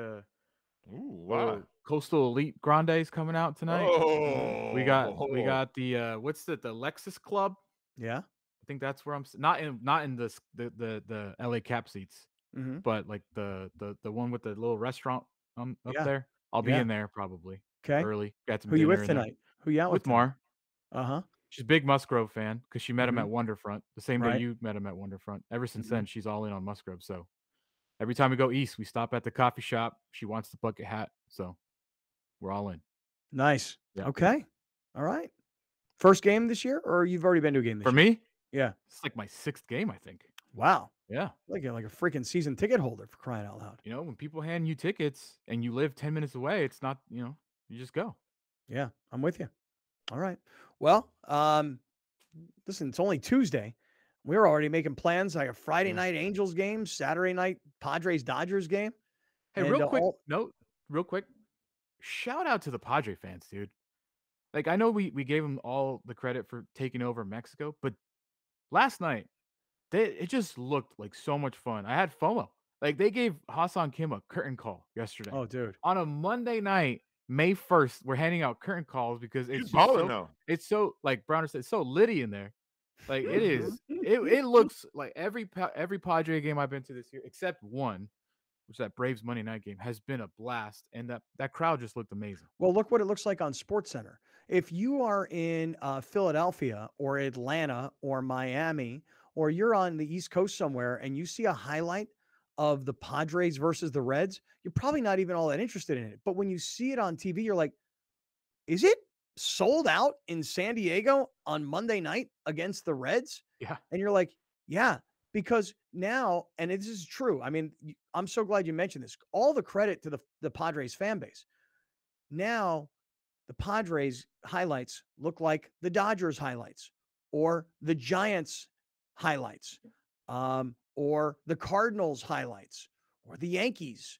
Speaker 3: wow.
Speaker 4: Coastal Elite Grande is coming out tonight.
Speaker 3: Oh,
Speaker 4: we got the what's the Lexus Club?
Speaker 2: Yeah,
Speaker 4: I think that's where I'm not in the LA Cap seats, but like the one with the little restaurant up there. I'll be in there probably.
Speaker 2: Okay,
Speaker 4: early. Got some
Speaker 2: Who you
Speaker 4: dinner
Speaker 2: with tonight? Who you out
Speaker 4: with? Mar.
Speaker 2: Uh-huh.
Speaker 4: She's a big Musgrove fan because she met him at Wonderfront the same day
Speaker 2: Right.
Speaker 4: you met him at Wonderfront. Ever since then, she's all in on Musgrove. So every time we go east, we stop at the coffee shop. She wants the bucket hat, so we're all in.
Speaker 2: Nice.
Speaker 4: Yeah.
Speaker 2: Okay. All right. First game this year, or you've already been to a game this
Speaker 4: For
Speaker 2: year?
Speaker 4: me?
Speaker 2: Yeah.
Speaker 4: It's like my 6th game, I think.
Speaker 2: Wow.
Speaker 4: Yeah.
Speaker 2: Like a freaking season ticket holder, for crying out loud.
Speaker 4: You know, when people hand you tickets and you live 10 minutes away, it's not, you just go.
Speaker 2: Yeah, I'm with you. All right. Well, listen, it's only Tuesday. We're already making plans like a Friday night Angels game, Saturday night Padres Dodgers game.
Speaker 4: Hey,
Speaker 2: and,
Speaker 4: real quick. Shout out to the Padre fans, dude. Like, I know we gave them all the credit for taking over Mexico, but last night, it just looked like so much fun. I had FOMO. Like, they gave Hassan Kim a curtain call yesterday.
Speaker 2: Oh, dude.
Speaker 4: On a Monday night, May 1st, we're handing out curtain calls because it's so, like Browner said, it's so litty in there. Like, it is. It looks like every Padre game I've been to this year, except one, which that Braves Monday night game, has been a blast. And that crowd just looked amazing.
Speaker 2: Well, look what it looks like on SportsCenter. If you are in Philadelphia or Atlanta or Miami, or you're on the East Coast somewhere and you see a highlight of the Padres versus the Reds, you're probably not even all that interested in it. But when you see it on TV, you're like, is it sold out in San Diego on Monday night against the Reds?
Speaker 4: Yeah.
Speaker 2: And you're like, yeah, because now, and this is true. I mean, I'm so glad you mentioned this. All the credit to the Padres fan base. Now, the Padres highlights look like the Dodgers highlights or the Giants highlights. Or the Cardinals highlights, or the Yankees,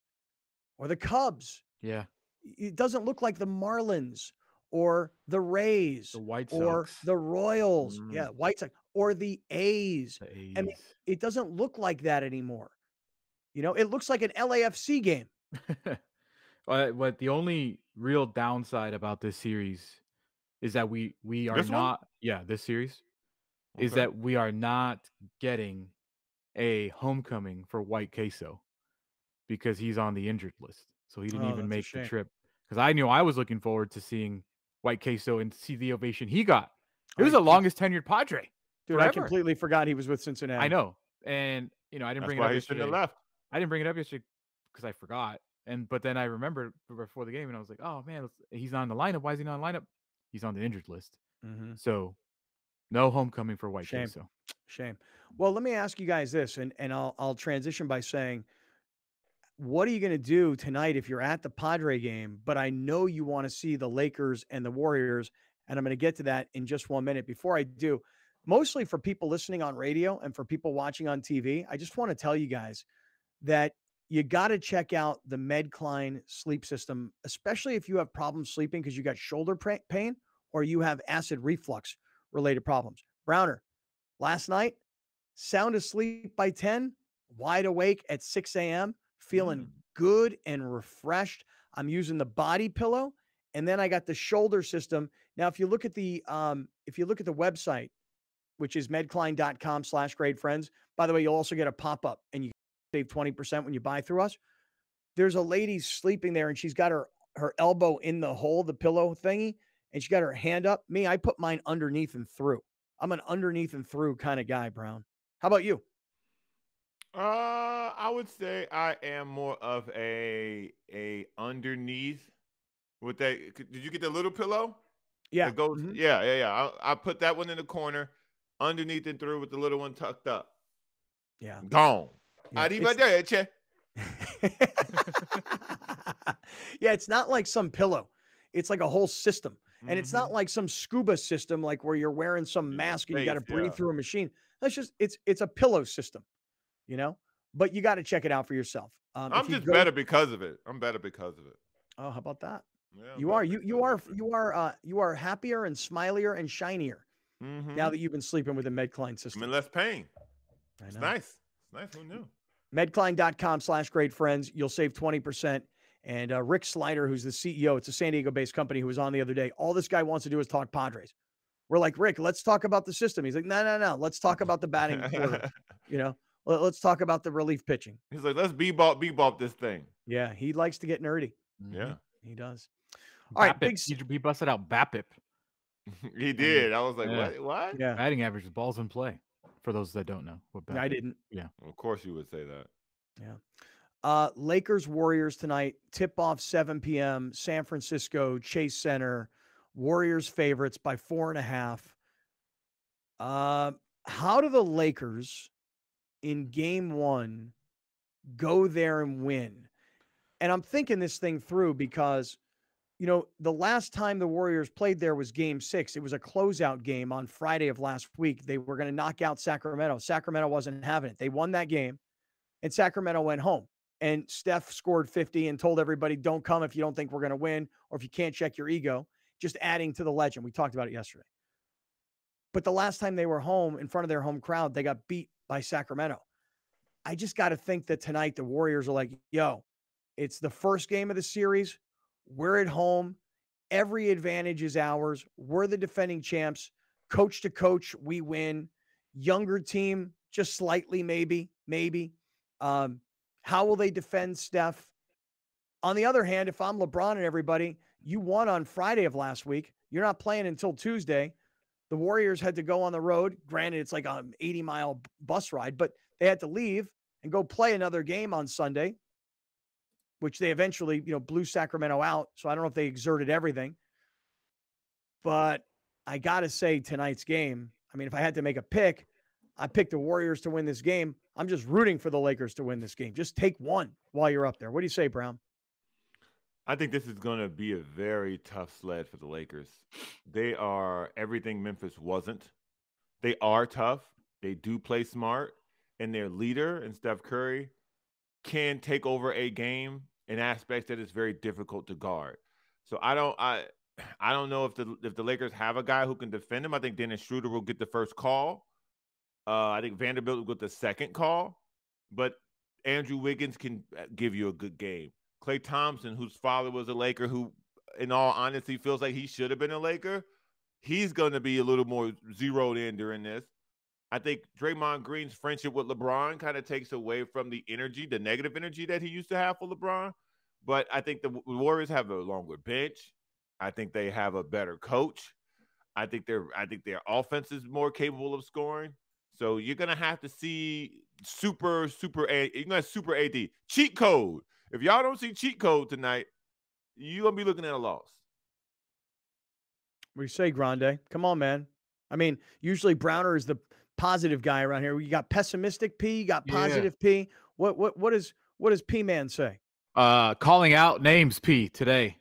Speaker 2: or the Cubs.
Speaker 4: Yeah.
Speaker 2: It doesn't look like the Marlins, or the Rays,
Speaker 4: the White
Speaker 2: or
Speaker 4: Sox,
Speaker 2: the Royals. Yeah, White Sox, or the A's. I mean, it doesn't look like that anymore. You know, it looks like an LAFC game.
Speaker 4: But the only real downside about this series is that we are
Speaker 3: this
Speaker 4: not. Yeah, this series is that we are not getting a homecoming for White Queso because he's on the injured list. So he didn't even make the trip. Because I knew I was looking forward to seeing White Queso and see the ovation he got. It was the longest tenured Padre.
Speaker 2: Dude,
Speaker 4: forever.
Speaker 2: I completely forgot he was with Cincinnati.
Speaker 4: I know. And, I didn't bring it up yesterday.
Speaker 3: Left.
Speaker 4: I didn't bring it up yesterday because I forgot. But then I remembered before the game, and I was like, oh, man, he's on the lineup. Why is he not on the lineup? He's on the injured list.
Speaker 2: Mm-hmm.
Speaker 4: So no homecoming for White Queso.
Speaker 2: Shame. Well, let me ask you guys this, and I'll transition by saying, what are you going to do tonight if you're at the Padre game? But I know you want to see the Lakers and the Warriors, and I'm going to get to that in just 1 minute. Before I do, mostly for people listening on radio and for people watching on TV, I just want to tell you guys that you got to check out the Medcline sleep system, especially if you have problems sleeping because you got shoulder pain or you have acid reflux related problems. Browner, last night, sound asleep by 10, wide awake at 6 a.m., feeling good and refreshed. I'm using the body pillow, and then I got the shoulder system. Now, if you look at the website, which is medcline.com/greatfriends, by the way, you'll also get a pop-up and you save 20% when you buy through us. There's a lady sleeping there and she's got her elbow in the hole, the pillow thingy, and she got her hand up. Me, I put mine underneath and through. I'm an underneath and through kind of guy, Brown. How about you?
Speaker 3: I would say I am more of a underneath with that. Did you get the little pillow?
Speaker 2: Yeah.
Speaker 3: It goes. Mm-hmm. Yeah. I put that one in the corner, underneath and through with the little one tucked up.
Speaker 2: Yeah.
Speaker 3: Gone.
Speaker 2: Yeah, yeah, it's not like some pillow. It's like a whole system. And it's not like some scuba system, like where you're wearing some mask and you got to breathe through a machine. That's just, it's a pillow system, but you got to check it out for yourself.
Speaker 3: I'm just better because of it. I'm better because of it.
Speaker 2: Oh, how about that?
Speaker 3: Yeah,
Speaker 2: you are happier and smilier and shinier now that you've been sleeping with a Medcline system.
Speaker 3: I'm in less pain. It's nice. It's nice. Who knew?
Speaker 2: Medcline.com/greatfriends. You'll save 20%. And Rick Slider, who's the CEO, it's a San Diego-based company, who was on the other day. All this guy wants to do is talk Padres. We're like, Rick, let's talk about the system. He's like, no. Let's talk about the batting order. Let's talk about the relief pitching.
Speaker 3: He's like, let's bebop this thing.
Speaker 2: Yeah, he likes to get nerdy.
Speaker 3: Yeah,
Speaker 2: he does. All right,
Speaker 4: he busted out BAPIP.
Speaker 3: He did. I was like, what?
Speaker 2: Yeah,
Speaker 4: batting average is balls in play. For those that don't know what BAPIP.
Speaker 2: I didn't.
Speaker 4: Yeah,
Speaker 3: of course you would say that.
Speaker 2: Yeah. Lakers Warriors tonight. Tip off 7 p.m. San Francisco Chase Center. Warriors favorites by 4.5. How do the Lakers in game 1 go there and win? And I'm thinking this thing through because, the last time the Warriors played there was game 6. It was a closeout game on Friday of last week. They were going to knock out Sacramento. Sacramento wasn't having it. They won that game, and Sacramento went home. And Steph scored 50 and told everybody, don't come if you don't think we're going to win or if you can't check your ego, just adding to the legend. We talked about it yesterday. But the last time they were home in front of their home crowd, they got beat by Sacramento. I just got to think that tonight the Warriors are like, yo, it's the first game of the series. We're at home. Every advantage is ours. We're the defending champs. Coach to coach, we win. Younger team, just slightly, maybe. How will they defend Steph? On the other hand, if I'm LeBron and everybody, you won on Friday of last week. You're not playing until Tuesday. The Warriors had to go on the road. Granted, it's like an 80-mile bus ride, but they had to leave and go play another game on Sunday, which they eventually, blew Sacramento out. So I don't know if they exerted everything. But I got to say tonight's game, if I had to make a pick, I picked the Warriors to win this game. I'm just rooting for the Lakers to win this game. Just take one while you're up there. What do you say, Brown?
Speaker 3: I think this is going to be a very tough sled for the Lakers. They are everything Memphis wasn't. They are tough. They do play smart. And their leader, and Steph Curry, can take over a game in aspects that is very difficult to guard. So I don't know if the Lakers have a guy who can defend him. I think Dennis Schroeder will get the first call. I think Vanderbilt will get the second call. But Andrew Wiggins can give you a good game. Klay Thompson, whose father was a Laker, who, in all honesty, feels like he should have been a Laker, he's going to be a little more zeroed in during this. I think Draymond Green's friendship with LeBron kind of takes away from the energy, the negative energy that he used to have for LeBron. But I think the Warriors have a longer bench. I think they have a better coach. I think their offense is more capable of scoring. So you're gonna have to see super AD cheat code. If y'all don't see cheat code tonight, you're gonna be looking at a loss.
Speaker 2: What do you say, Grande? Come on, man. I mean, usually Browner is the positive guy around here. You got pessimistic P, you got positive P. What does P man say?
Speaker 4: Calling out names P today.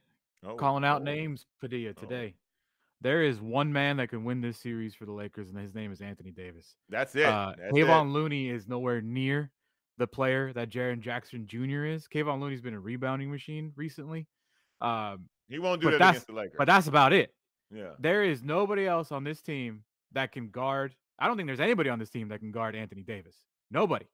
Speaker 4: Calling out names Padilla today. There is one man that can win this series for the Lakers, and his name is Anthony Davis.
Speaker 3: That's it.
Speaker 4: Kayvon Looney is nowhere near the player that Jaren Jackson Jr. is. Kayvon Looney's been a rebounding machine recently.
Speaker 3: He won't do that against the Lakers.
Speaker 4: But that's about it.
Speaker 3: Yeah.
Speaker 4: There is nobody else on this team that can guard. I don't think there's anybody on this team that can guard Anthony Davis. Nobody.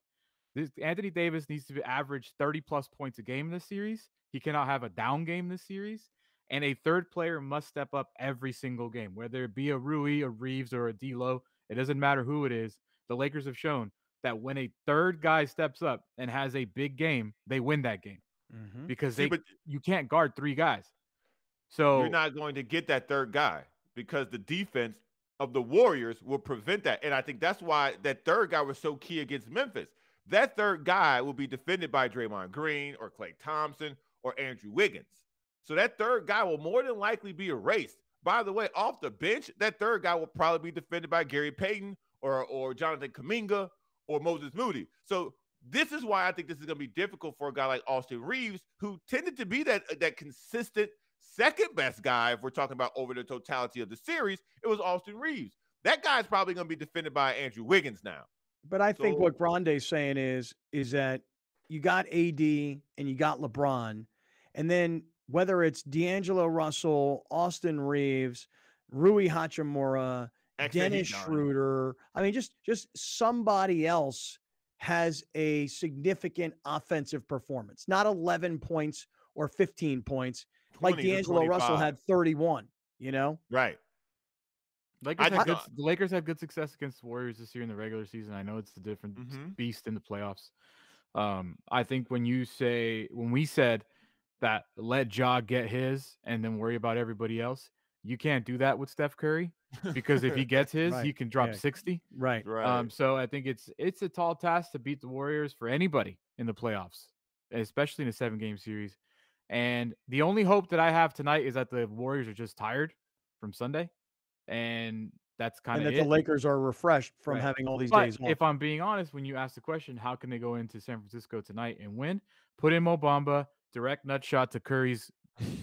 Speaker 4: Anthony Davis needs to average 30-plus points a game in this series. He cannot have a down game this series. And a third player must step up every single game, whether it be a Rui, a Reeves, or a D'Lo. It doesn't matter who it is. The Lakers have shown that when a third guy steps up and has a big game, they win that game because you can't guard three guys. So
Speaker 3: you're not going to get that third guy because the defense of the Warriors will prevent that. And I think that's why that third guy was so key against Memphis. That third guy will be defended by Draymond Green or Klay Thompson or Andrew Wiggins. So that third guy will more than likely be erased. By the way, off the bench, that third guy will probably be defended by Gary Payton or Jonathan Kuminga or Moses Moody. So this is why I think this is going to be difficult for a guy like Austin Reeves, who tended to be that consistent second best guy. If we're talking about over the totality of the series, it was Austin Reeves. That guy's probably going to be defended by Andrew Wiggins now.
Speaker 2: But I think what Grande's saying is that you got AD and you got LeBron, and then whether it's D'Angelo Russell, Austin Reeves, Rui Hachimura, Dennis Schroeder, I mean, just somebody else has a significant offensive performance, not 11 points or 15 points, like D'Angelo Russell had 31, you know?
Speaker 3: Right.
Speaker 4: The Lakers had good success against the Warriors this year in the regular season. I know it's a different beast in the playoffs. I think when we said that let Ja get his and then worry about everybody else, you can't do that with Steph Curry because if he gets his, he can drop 60.
Speaker 2: Right.
Speaker 4: So I think it's a tall task to beat the Warriors for anybody in the playoffs, especially in a 7-game series. And the only hope that I have tonight is that the Warriors are just tired from Sunday. And that's kind of it.
Speaker 2: And that the Lakers are refreshed from having all these days off.
Speaker 4: If I'm being honest, when you ask the question, how can they go into San Francisco tonight and win? Put in Mo Bamba, direct nut shot to Curry's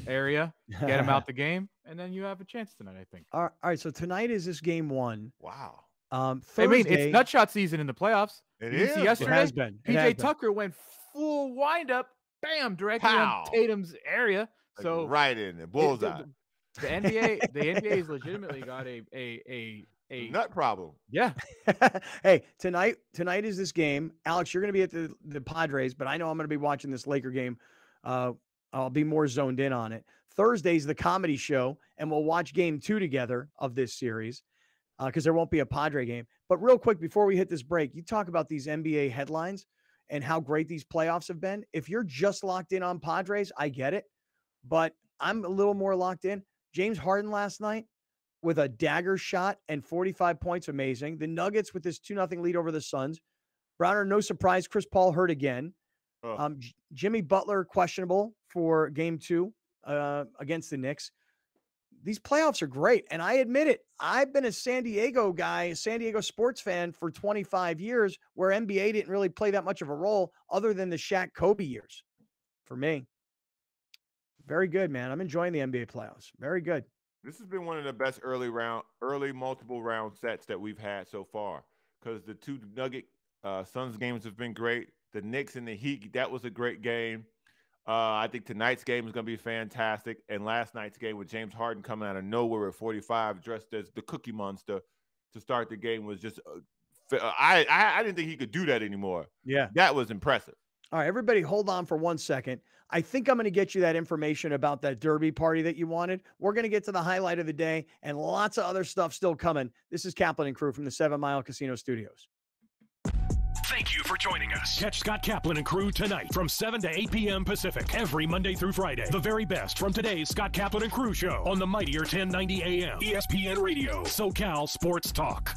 Speaker 4: area, get him out the game, and then you have a chance tonight, I think.
Speaker 2: All right, so tonight is this game 1.
Speaker 3: Wow.
Speaker 2: Thursday,
Speaker 4: I mean, it's nut shot season in the playoffs.
Speaker 3: It is.
Speaker 4: Yesterday,
Speaker 2: it has been.
Speaker 4: PJ Tucker went full windup, bam, directly on Tatum's area.
Speaker 3: Like
Speaker 4: so
Speaker 3: right in the bullseye.
Speaker 4: The NBA has legitimately got a
Speaker 3: nut problem.
Speaker 4: Yeah.
Speaker 2: Hey, tonight is this game. Alex, you're going to be at the Padres, but I know I'm going to be watching this Laker game. I'll be more zoned in on it. Thursday's the comedy show, and we'll watch game 2 together of this series because there won't be a Padre game. But real quick, before we hit this break, you talk about these NBA headlines and how great these playoffs have been. If you're just locked in on Padres, I get it, but I'm a little more locked in. James Harden last night with a dagger shot and 45 points. Amazing. The Nuggets with this 2-0 lead over the Suns. Browner, no surprise. Chris Paul hurt again. Jimmy Butler questionable for game 2 against the Knicks. These playoffs are great. And I admit it. I've been a San Diego guy, a San Diego sports fan for 25 years where NBA didn't really play that much of a role other than the Shaq Kobe years for me. Very good, man. I'm enjoying the NBA playoffs. Very good.
Speaker 3: This has been one of the best early multiple round sets that we've had so far because the 2 Nugget Suns games have been great. The Knicks and the Heat, that was a great game. I think tonight's game is going to be fantastic. And last night's game with James Harden coming out of nowhere at 45, dressed as the Cookie Monster to start the game was just I didn't think he could do that anymore.
Speaker 2: Yeah.
Speaker 3: That was impressive.
Speaker 2: All right, everybody hold on for 1 second. I think I'm going to get you that information about that derby party that you wanted. We're going to get to the highlight of the day and lots of other stuff still coming. This is Kaplan and Crew from the 7 Mile Casino Studios.
Speaker 1: Thank you for joining us. Catch Scott Kaplan and Crew tonight from 7 to 8 p.m. Pacific every Monday through Friday. The very best from today's Scott Kaplan and Crew show on the mightier 1090 AM ESPN Radio, SoCal Sports Talk.